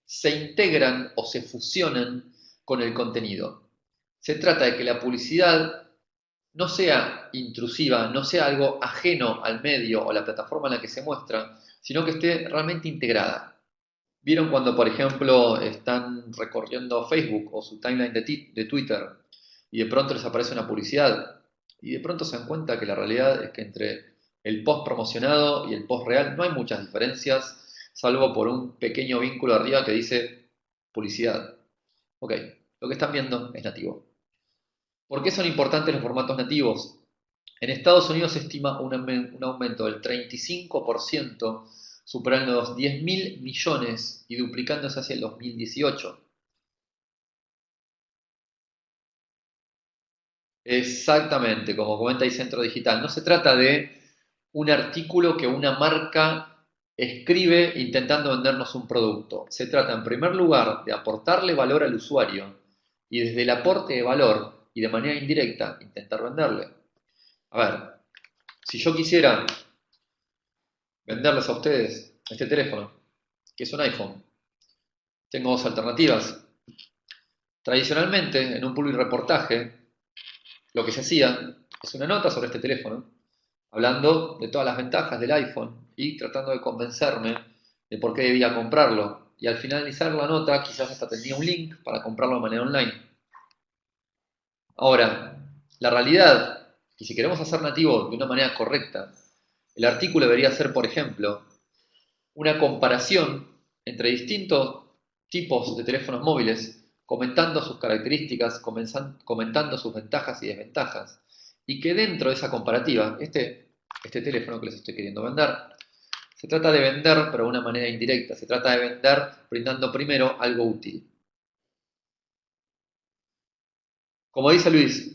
se integran o se fusionan con el contenido. Se trata de que la publicidad no sea intrusiva, no sea algo ajeno al medio o la plataforma en la que se muestra, sino que esté realmente integrada. ¿Vieron cuando, por ejemplo, están recorriendo Facebook o su timeline de Twitter y de pronto les aparece una publicidad? Y de pronto se dan cuenta que la realidad es que entre el post promocionado y el post real no hay muchas diferencias, salvo por un pequeño vínculo arriba que dice publicidad. Ok, lo que están viendo es nativo. ¿Por qué son importantes los formatos nativos? En Estados Unidos se estima un aumento del 35%, superando los 10.000 millones y duplicándose hacia el 2018. Exactamente, como comenta ahí Centro Digital. No se trata de un artículo que una marca escribe intentando vendernos un producto. Se trata, en primer lugar, de aportarle valor al usuario y desde el aporte de valor y de manera indirecta intentar venderle. A ver, si yo quisiera venderles a ustedes este teléfono, que es un iPhone, tengo dos alternativas. Tradicionalmente, en un publireportaje, lo que se hacía es una nota sobre este teléfono, hablando de todas las ventajas del iPhone y tratando de convencerme de por qué debía comprarlo. Y al finalizar la nota, quizás hasta tenía un link para comprarlo de manera online. Ahora, la realidad, y si queremos hacer nativo de una manera correcta, El artículo debería ser, por ejemplo, una comparación entre distintos tipos de teléfonos móviles, comentando sus características, comentando sus ventajas y desventajas, y que dentro de esa comparativa, este teléfono que les estoy queriendo vender, se trata de vender, pero de una manera indirecta, se trata de vender brindando primero algo útil. Como dice Luis,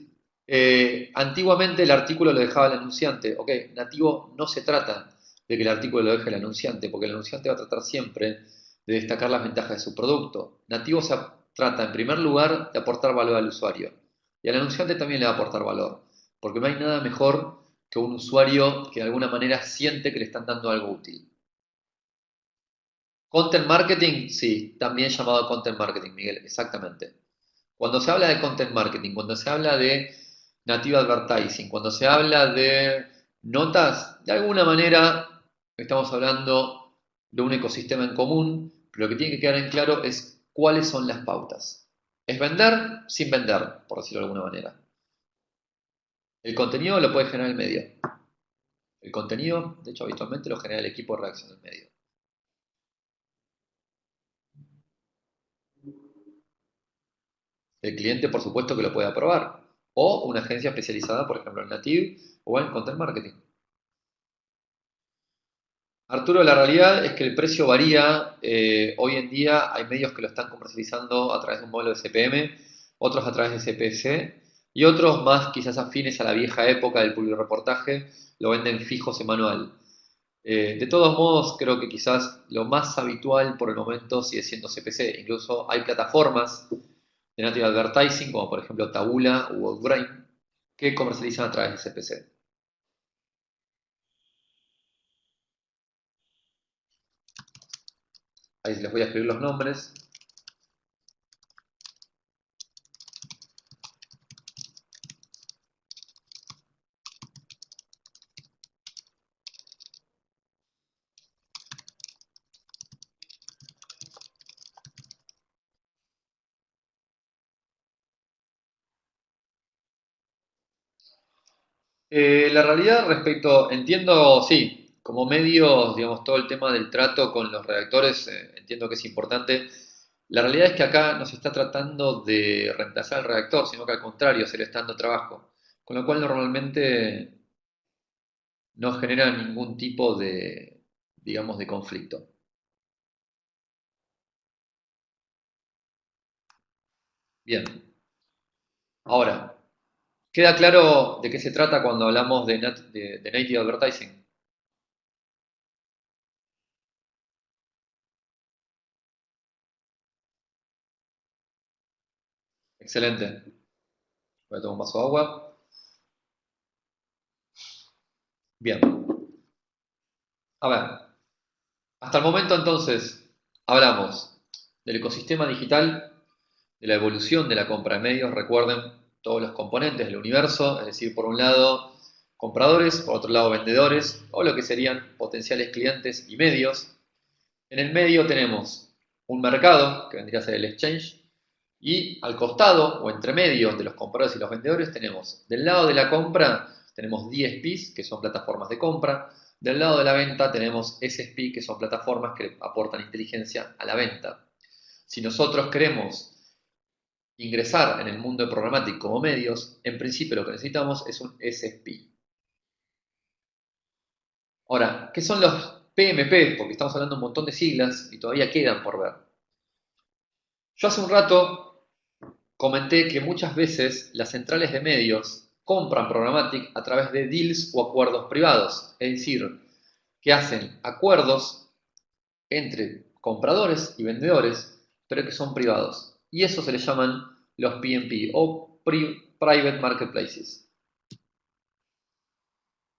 antiguamente el artículo lo dejaba el anunciante. Ok, nativo no se trata de que el artículo lo deje el anunciante, porque el anunciante va a tratar siempre de destacar las ventajas de su producto. Nativo se trata en primer lugar de aportar valor al usuario. Y al anunciante también le va a aportar valor, porque no hay nada mejor que un usuario que de alguna manera siente que le están dando algo útil. Content marketing, sí, también llamado content marketing, Miguel, exactamente. Cuando se habla de content marketing, cuando se habla de native advertising, cuando se habla de notas, de alguna manera estamos hablando de un ecosistema en común, pero lo que tiene que quedar en claro es cuáles son las pautas. Es vender sin vender, por decirlo de alguna manera. El contenido lo puede generar el medio. El contenido, de hecho, habitualmente lo genera el equipo de redacción del medio. El cliente, por supuesto, que lo puede aprobar. O una agencia especializada, por ejemplo, en Native o en Content Marketing. Arturo, la realidad es que el precio varía. Hoy en día hay medios que lo están comercializando a través de un modelo de CPM, otros a través de CPC y otros más quizás afines a la vieja época del publirreportaje lo venden fijo semanal. De todos modos, creo que quizás lo más habitual por el momento sigue siendo CPC. Incluso hay plataformas de Native Advertising, como por ejemplo Taboola u Outbrain, que comercializan a través de CPC. Ahí les voy a escribir los nombres. La realidad respecto, entiendo, sí, como medios, digamos, todo el tema del trato con los redactores, entiendo que es importante. La realidad es que acá no se está tratando de reemplazar al redactor, sino que al contrario, se le está dando trabajo. Con lo cual normalmente no genera ningún tipo de, digamos, de conflicto. Bien, ahora, ¿queda claro de qué se trata cuando hablamos de native advertising? Excelente. Voy a tomar un vaso de agua. Bien, a ver. Hasta el momento entonces hablamos del ecosistema digital, de la evolución de la compra de medios, recuerden todos los componentes del universo, es decir, por un lado compradores, por otro lado vendedores, o lo que serían potenciales clientes y medios. En el medio tenemos un mercado, que vendría a ser el exchange, y al costado o entre medio de los compradores y los vendedores tenemos, del lado de la compra, tenemos DSPs, que son plataformas de compra. Del lado de la venta tenemos SSP, que son plataformas que aportan inteligencia a la venta. Si nosotros queremos ingresar en el mundo de programático como medios, en principio lo que necesitamos es un SSP. Ahora, ¿qué son los PMP? Porque estamos hablando de un montón de siglas y todavía quedan por ver. Yo hace un rato comenté que muchas veces las centrales de medios compran Programmatic a través de deals o acuerdos privados, es decir, que hacen acuerdos entre compradores y vendedores, pero que son privados. Y eso se le llaman los PMP o Private Marketplaces.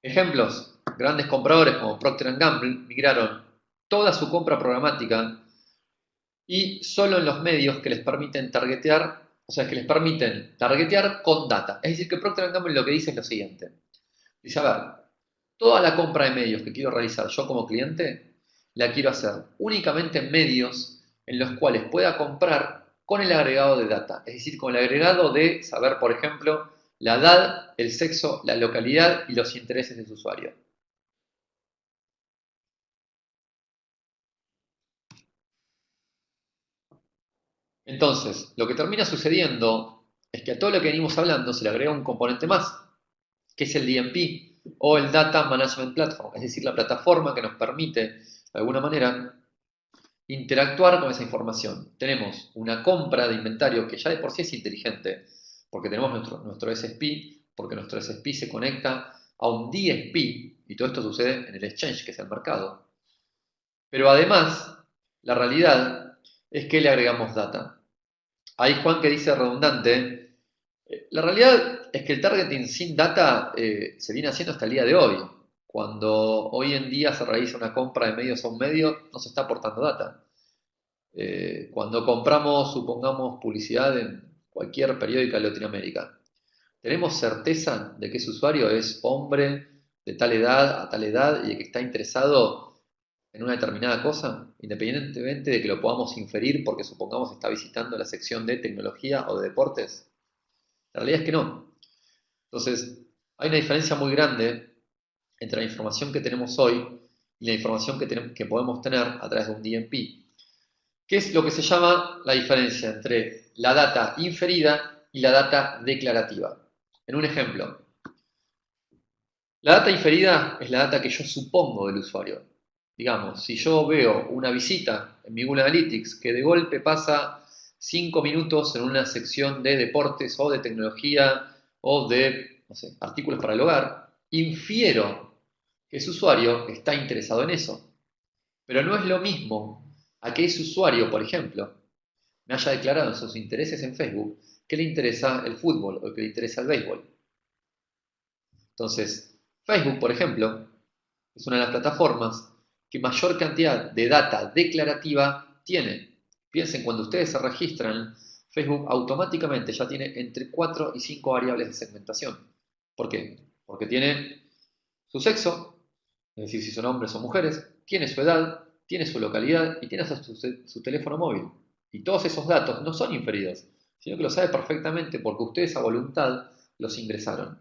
Ejemplos, grandes compradores como Procter Gamble migraron toda su compra programática y solo en los medios que les permiten targetear, o sea, que les permiten targetear con data. Es decir, que Procter Gamble lo que dice es lo siguiente. Dice, a ver, toda la compra de medios que quiero realizar yo como cliente, la quiero hacer únicamente en medios en los cuales pueda comprar con el agregado de data. Es decir, con el agregado de saber, por ejemplo, la edad, el sexo, la localidad y los intereses de su usuario. Entonces, lo que termina sucediendo es que a todo lo que venimos hablando se le agrega un componente más, que es el DMP o el Data Management Platform, es decir, la plataforma que nos permite, de alguna manera, interactuar con esa información. Tenemos una compra de inventario que ya de por sí es inteligente, porque tenemos nuestro SSP, porque nuestro SSP se conecta a un DSP, y todo esto sucede en el exchange, que es el mercado. Pero además, la realidad es que le agregamos data. Ahí Juan que dice redundante, la realidad es que el targeting sin data se viene haciendo hasta el día de hoy. Cuando hoy en día se realiza una compra de medios a un medio, no se está aportando data. Cuando compramos, supongamos, publicidad en cualquier periódico de Latinoamérica, ¿tenemos certeza de que ese usuario es hombre de tal edad a tal edad y de que está interesado en una determinada cosa, independientemente de que lo podamos inferir porque supongamos está visitando la sección de tecnología o de deportes? La realidad es que no. Entonces, hay una diferencia muy grande entre la información que tenemos hoy y la información que podemos tener a través de un DMP. ¿Qué es lo que se llama la diferencia entre la data inferida y la data declarativa? En un ejemplo, la data inferida es la data que yo supongo del usuario. Digamos, si yo veo una visita en mi Google Analytics que de golpe pasa 5 minutos en una sección de deportes o de tecnología o de, no sé, artículos para el hogar, infiero que ese usuario está interesado en eso. Pero no es lo mismo a que ese usuario, por ejemplo, me haya declarado sus intereses en Facebook que le interesa el fútbol o que le interesa el béisbol. Entonces, Facebook, por ejemplo, es una de las plataformas que mayor cantidad de data declarativa tiene. Piensen, cuando ustedes se registran, Facebook automáticamente ya tiene entre 4 y 5 variables de segmentación. ¿Por qué? Porque tiene su sexo, es decir, si son hombres o mujeres, tiene su edad, tiene su localidad y tiene su teléfono móvil. Y todos esos datos no son inferidos, sino que lo sabe perfectamente porque ustedes a voluntad los ingresaron.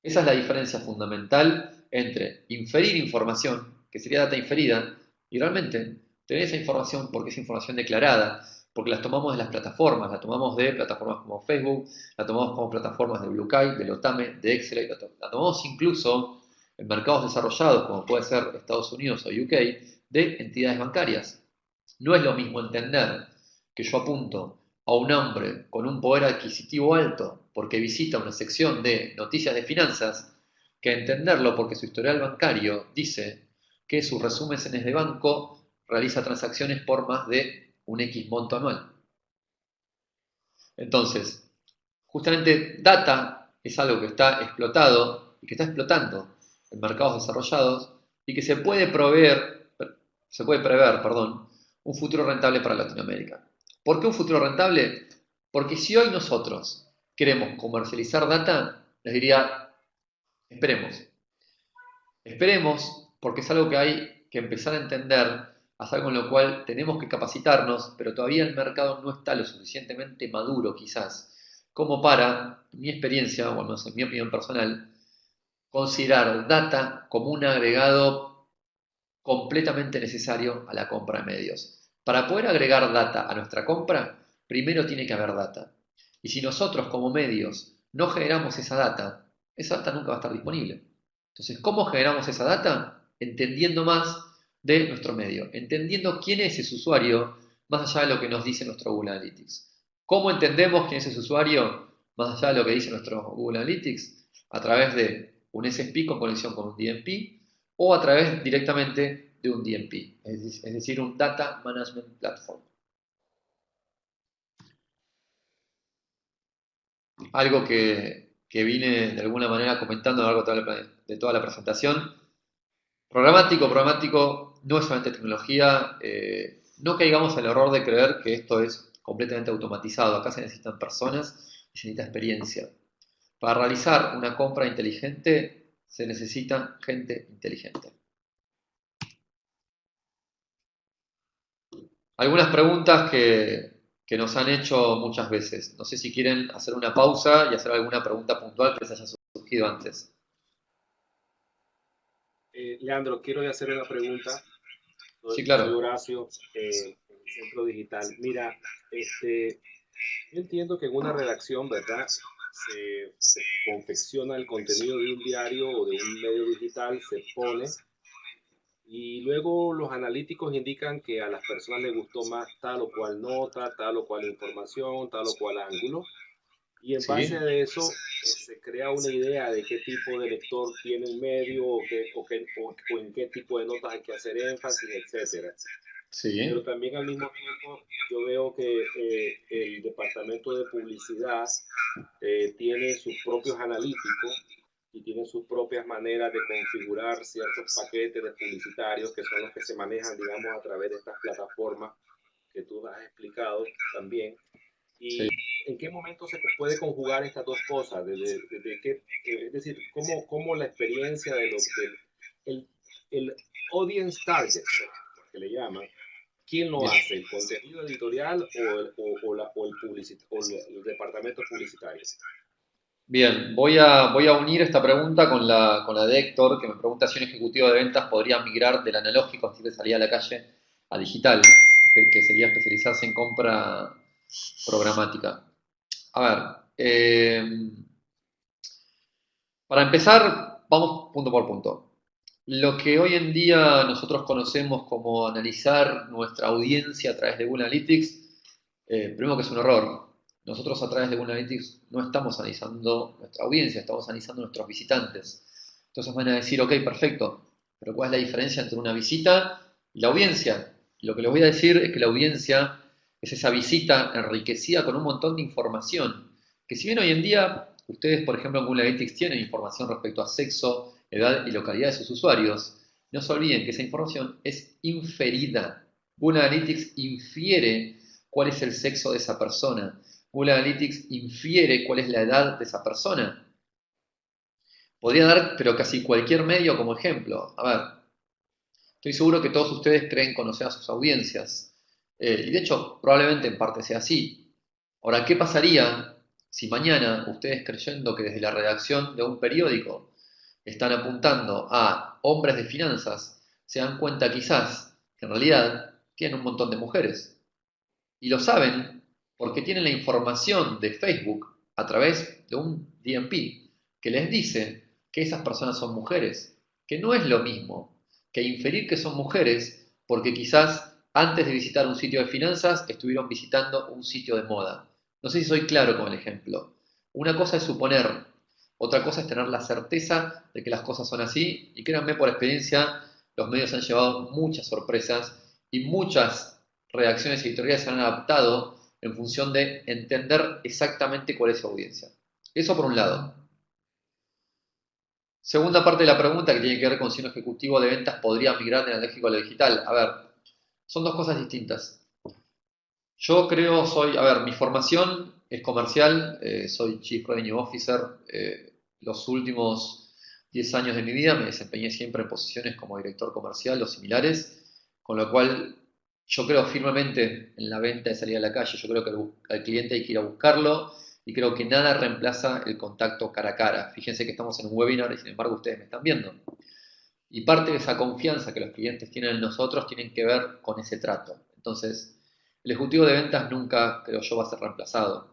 Esa es la diferencia fundamental entre inferir información, que sería data inferida, y realmente tener esa información porque es información declarada, porque las tomamos de las plataformas, la tomamos de plataformas como Facebook, la tomamos como plataformas de BlueKai, de Lotame, de Excel, la tomamos incluso en mercados desarrollados como puede ser Estados Unidos o UK, de entidades bancarias. No es lo mismo entender que yo apunto a un hombre con un poder adquisitivo alto porque visita una sección de noticias de finanzas, que entenderlo porque su historial bancario dice que sus resúmenes de banco realiza transacciones por más de un X monto anual. Entonces, justamente data es algo que está explotado y que está explotando en mercados desarrollados y que se puede prever, perdón, un futuro rentable para Latinoamérica. ¿Por qué un futuro rentable? Porque si hoy nosotros queremos comercializar data, les diría, esperemos. Esperemos porque es algo que hay que empezar a entender, es algo en lo cual tenemos que capacitarnos, pero todavía el mercado no está lo suficientemente maduro quizás como para, en mi experiencia, o al menos en mi opinión personal, considerar data como un agregado completamente necesario a la compra de medios. Para poder agregar data a nuestra compra, primero tiene que haber data. Y si nosotros como medios no generamos esa data nunca va a estar disponible. Entonces, ¿cómo generamos esa data? Entendiendo más de nuestro medio, entendiendo quién es ese usuario más allá de lo que nos dice nuestro Google Analytics. ¿Cómo entendemos quién es ese usuario más allá de lo que dice nuestro Google Analytics? A través de un SSP con conexión con un DMP o a través directamente de un DMP, es decir, un Data Management Platform. Algo que vine de alguna manera comentando a lo largo de toda la presentación. Programático no es solamente tecnología. No caigamos en el error de creer que esto es completamente automatizado. Acá se necesitan personas y se necesita experiencia. Para realizar una compra inteligente se necesita gente inteligente. Algunas preguntas que nos han hecho muchas veces. No sé si quieren hacer una pausa y hacer alguna pregunta puntual que les haya surgido antes. Leandro, quiero hacer una pregunta. Sí, Soy claro. Horacio. Centro Digital. Mira, yo entiendo que en una redacción, ¿verdad? Se confecciona el contenido de un diario o de un medio digital, se pone y luego los analíticos indican que a las personas les gustó más tal o cual nota, tal o cual información, tal o cual ángulo. Y en base Sí, a eso se crea una idea de qué tipo de lector tiene un medio o en qué tipo de notas hay que hacer énfasis, etcétera. Pero sí, también al mismo tiempo yo veo que el departamento de publicidad tiene sus propios analíticos y tiene sus propias maneras de configurar ciertos paquetes de publicitarios que son los que se manejan, digamos, a través de estas plataformas que tú has explicado también. sí. ¿Y en qué momento se puede conjugar estas dos cosas? Es decir, cómo la experiencia de el, el audience target, que le llaman, ¿quién lo Bien. hace? ¿El contenido editorial o el departamento publicitario? Bien, voy a unir esta pregunta con la de Héctor, que me pregunta si un ejecutivo de ventas podría migrar del analógico, así de salir a la calle, a digital, que sería especializarse en compra programática. A ver, para empezar, vamos punto por punto. Lo que hoy en día nosotros conocemos como analizar nuestra audiencia a través de Google Analytics, primero que es un error. Nosotros a través de Google Analytics no estamos analizando nuestra audiencia, estamos analizando nuestros visitantes. Entonces van a decir, ok, perfecto, pero ¿cuál es la diferencia entre una visita y la audiencia? Y lo que les voy a decir es que la audiencia es esa visita enriquecida con un montón de información, que si bien hoy en día ustedes, por ejemplo, en Google Analytics tienen información respecto a sexo, edad y localidad de sus usuarios, no se olviden que esa información es inferida. Google Analytics infiere cuál es el sexo de esa persona. Google Analytics infiere cuál es la edad de esa persona. Podría dar, pero casi cualquier medio como ejemplo. A ver, estoy seguro que todos ustedes creen conocer a sus audiencias. Y de hecho, probablemente en parte sea así. Ahora, ¿qué pasaría si mañana ustedes creyendo que desde la redacción de un periódico están apuntando a hombres de finanzas, se dan cuenta quizás que en realidad tienen un montón de mujeres? Y lo saben porque tienen la información de Facebook a través de un DMP que les dice que esas personas son mujeres, que no es lo mismo que inferir que son mujeres porque quizás antes de visitar un sitio de finanzas estuvieron visitando un sitio de moda. No sé si soy claro con el ejemplo. Una cosa es suponer, otra cosa es tener la certeza de que las cosas son así, y créanme por experiencia, los medios han llevado muchas sorpresas y muchas redacciones editoriales se han adaptado en función de entender exactamente cuál es su audiencia. Eso por un lado. Segunda parte de la pregunta que tiene que ver con si un ejecutivo de ventas podría migrar del analógico a lo digital. A ver, son dos cosas distintas. Yo creo, a ver, mi formación es comercial, soy Chief Revenue Officer. Los últimos 10 años de mi vida me desempeñé siempre en posiciones como director comercial o similares, con lo cual yo creo firmemente en la venta de salir a la calle. Yo creo que al cliente hay que ir a buscarlo y creo que nada reemplaza el contacto cara a cara. Fíjense que estamos en un webinar y sin embargo ustedes me están viendo. Y parte de esa confianza que los clientes tienen en nosotros tienen que ver con ese trato. Entonces, el ejecutivo de ventas nunca, creo yo, va a ser reemplazado.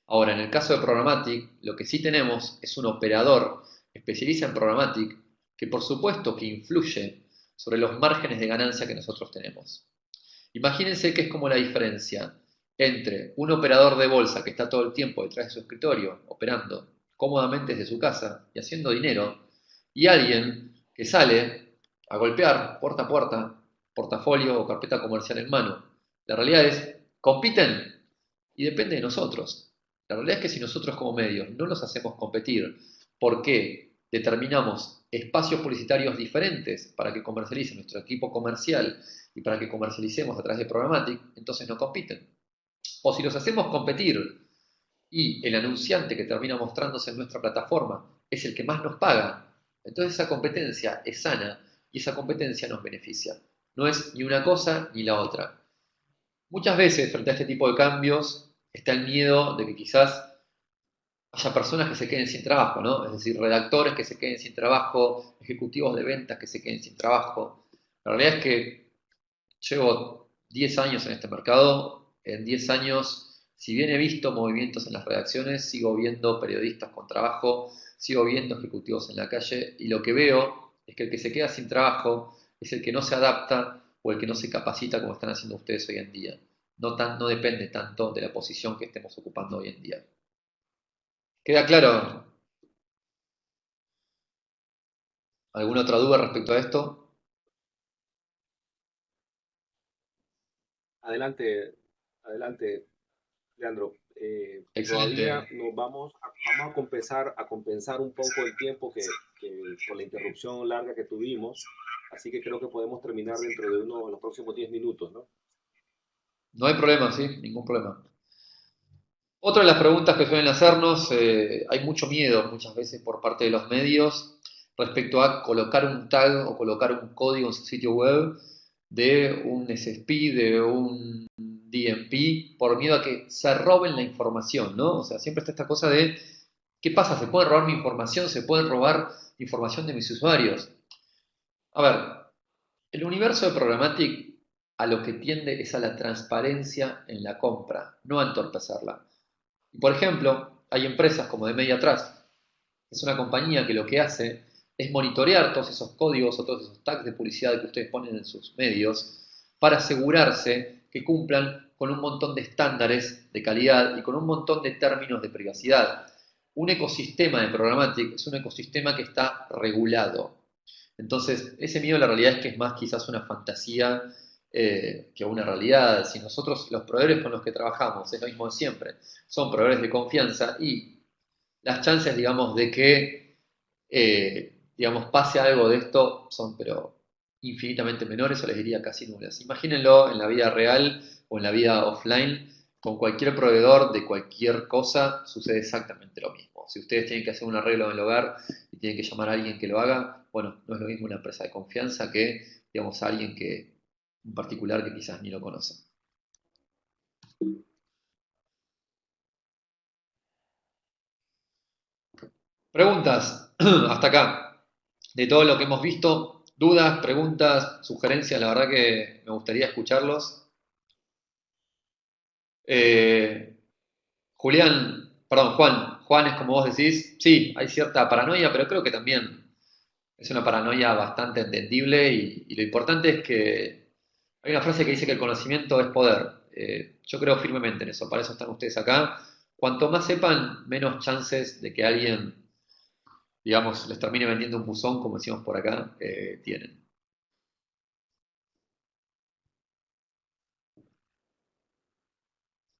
Ahora, en el caso de Programmatic, lo que sí tenemos es un operador especialista en Programmatic que por supuesto que influye sobre los márgenes de ganancia que nosotros tenemos. Imagínense que es como la diferencia entre un operador de bolsa que está todo el tiempo detrás de su escritorio, operando cómodamente desde su casa y haciendo dinero, y alguien que sale a golpear puerta a puerta, portafolio o carpeta comercial en mano. La realidad es, compiten y depende de nosotros. La realidad es que si nosotros como medios no los hacemos competir, ¿por qué determinamos espacios publicitarios diferentes para que comercialice nuestro equipo comercial y para que comercialicemos a través de Programmatic? Entonces no compiten. O si los hacemos competir y el anunciante que termina mostrándose en nuestra plataforma es el que más nos paga, entonces esa competencia es sana y esa competencia nos beneficia. No es ni una cosa ni la otra. Muchas veces frente a este tipo de cambios está el miedo de que quizás haya personas que se queden sin trabajo, ¿no? Es decir, redactores que se queden sin trabajo, ejecutivos de ventas que se queden sin trabajo. La realidad es que llevo 10 años en este mercado. En 10 años, si bien he visto movimientos en las redacciones, sigo viendo periodistas con trabajo, sigo viendo ejecutivos en la calle, y lo que veo es que el que se queda sin trabajo es el que no se adapta o el que no se capacita como están haciendo ustedes hoy en día. No depende tanto de la posición que estemos ocupando hoy en día. ¿Queda claro? ¿Alguna otra duda respecto a esto? Adelante, adelante, Leandro. Excelente. Todavía vamos a compensar un poco el tiempo que por la interrupción larga que tuvimos, así que creo que podemos terminar dentro de los próximos 10 minutos, ¿no? No hay problema, sí, ningún problema. Otra de las preguntas que suelen hacernos, hay mucho miedo muchas veces por parte de los medios respecto a colocar un tag o colocar un código en su sitio web de un SSP, de un DMP, por miedo a que se roben la información, ¿no? O sea, siempre está esta cosa de, ¿qué pasa? ¿Se pueden robar mi información? ¿Se pueden robar información de mis usuarios? A ver, el universo de Programmatic a lo que tiende es a la transparencia en la compra, no a entorpecerla. Por ejemplo, hay empresas como de MediaTrust, que es una compañía que lo que hace es monitorear todos esos códigos o todos esos tags de publicidad que ustedes ponen en sus medios para asegurarse que cumplan con un montón de estándares de calidad y con un montón de términos de privacidad. Un ecosistema de Programmatic es un ecosistema que está regulado. Entonces, ese miedo la realidad es que es más quizás una fantasía que una realidad. Si nosotros, los proveedores con los que trabajamos, es lo mismo de siempre, son proveedores de confianza y las chances, digamos, de que, digamos, pase algo de esto son, pero infinitamente menores, o les diría casi nulas. Imagínenlo en la vida real o en la vida offline, con cualquier proveedor de cualquier cosa sucede exactamente lo mismo. Si ustedes tienen que hacer un arreglo en el hogar y tienen que llamar a alguien que lo haga, bueno, no es lo mismo una empresa de confianza que, digamos, a alguien que, un particular que quizás ni lo conoce. Preguntas, hasta acá. De todo lo que hemos visto, dudas, preguntas, sugerencias, la verdad que me gustaría escucharlos. Eh, Juan es como vos decís, sí, hay cierta paranoia, pero creo que también es una paranoia bastante entendible y lo importante es que hay una frase que dice que el conocimiento es poder. Yo creo firmemente en eso, para eso están ustedes acá. Cuanto más sepan, menos chances de que alguien, digamos, les termine vendiendo un buzón, como decimos por acá, tienen.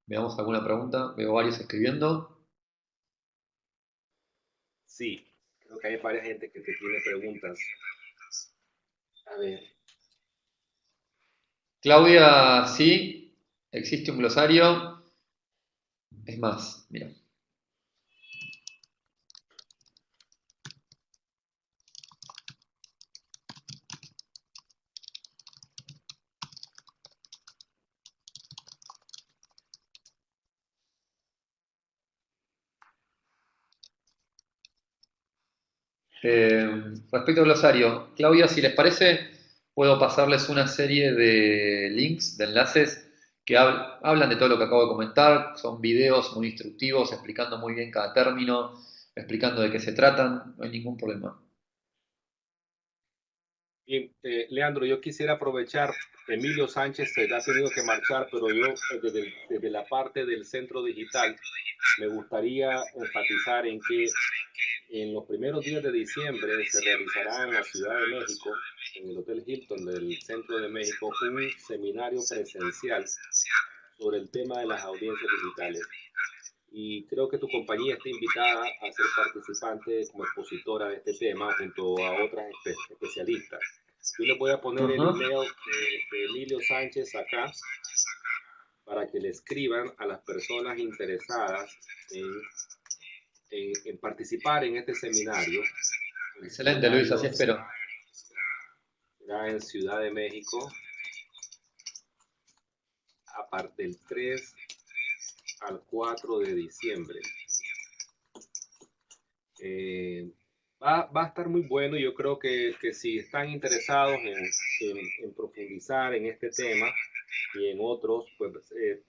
Veamos alguna pregunta. Veo varios escribiendo. Sí, creo que hay varias gente que te tiene preguntas. A ver, Claudia, sí, existe un glosario. Es más, mira. Respecto al glosario, Claudia, si les parece, puedo pasarles una serie de links, de enlaces que hablan de todo lo que acabo de comentar. Son videos muy instructivos, explicando muy bien cada término, explicando de qué se tratan. No hay ningún problema. bien, Leandro, yo quisiera aprovechar, Emilio Sánchez se ha tenido que marchar, pero yo desde la parte del centro digital me gustaría enfatizar en que en los primeros días de diciembre se realizará en la Ciudad de México, en el Hotel Hilton del Centro de México, un seminario presencial sobre el tema de las audiencias digitales. Y creo que tu compañía está invitada a ser participante como expositora de este tema junto a otras especialistas. Yo les voy a poner el Ajá. email de Emilio Sánchez acá para que le escriban a las personas interesadas en participar en este seminario. El Excelente, Luis, seminario así espero. será en Ciudad de México a partir del 3 al 4 de diciembre. Eh, va a estar muy bueno. Yo creo que si están interesados en profundizar en este tema, y en otros, pues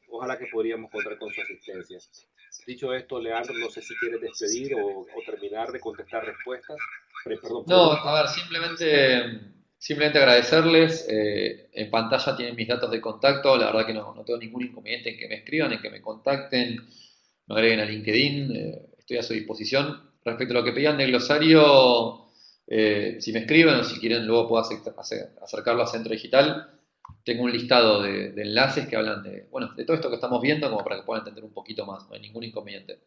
ojalá que podríamos contar con su asistencia. Dicho esto, Leandro, no sé si quieres despedir o terminar de contestar respuestas, perdón, No, preguntas. a ver, simplemente agradecerles. En pantalla tienen mis datos de contacto. La verdad que no tengo ningún inconveniente en que me escriban, en que me contacten, me agreguen a LinkedIn. Estoy a su disposición. Respecto a lo que pedían del glosario, si me escriben o si quieren, luego puedo acercarlo a Centro Digital. Tengo un listado de enlaces que hablan bueno, de todo esto que estamos viendo, como para que puedan entender un poquito más. No hay ningún inconveniente.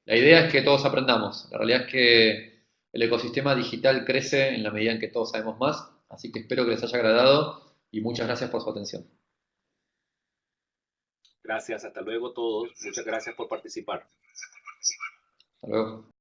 La idea es que todos aprendamos. La realidad es que el ecosistema digital crece en la medida en que todos sabemos más, así que espero que les haya agradado y muchas gracias por su atención. Gracias, hasta luego todos. Muchas gracias por participar. Hasta luego.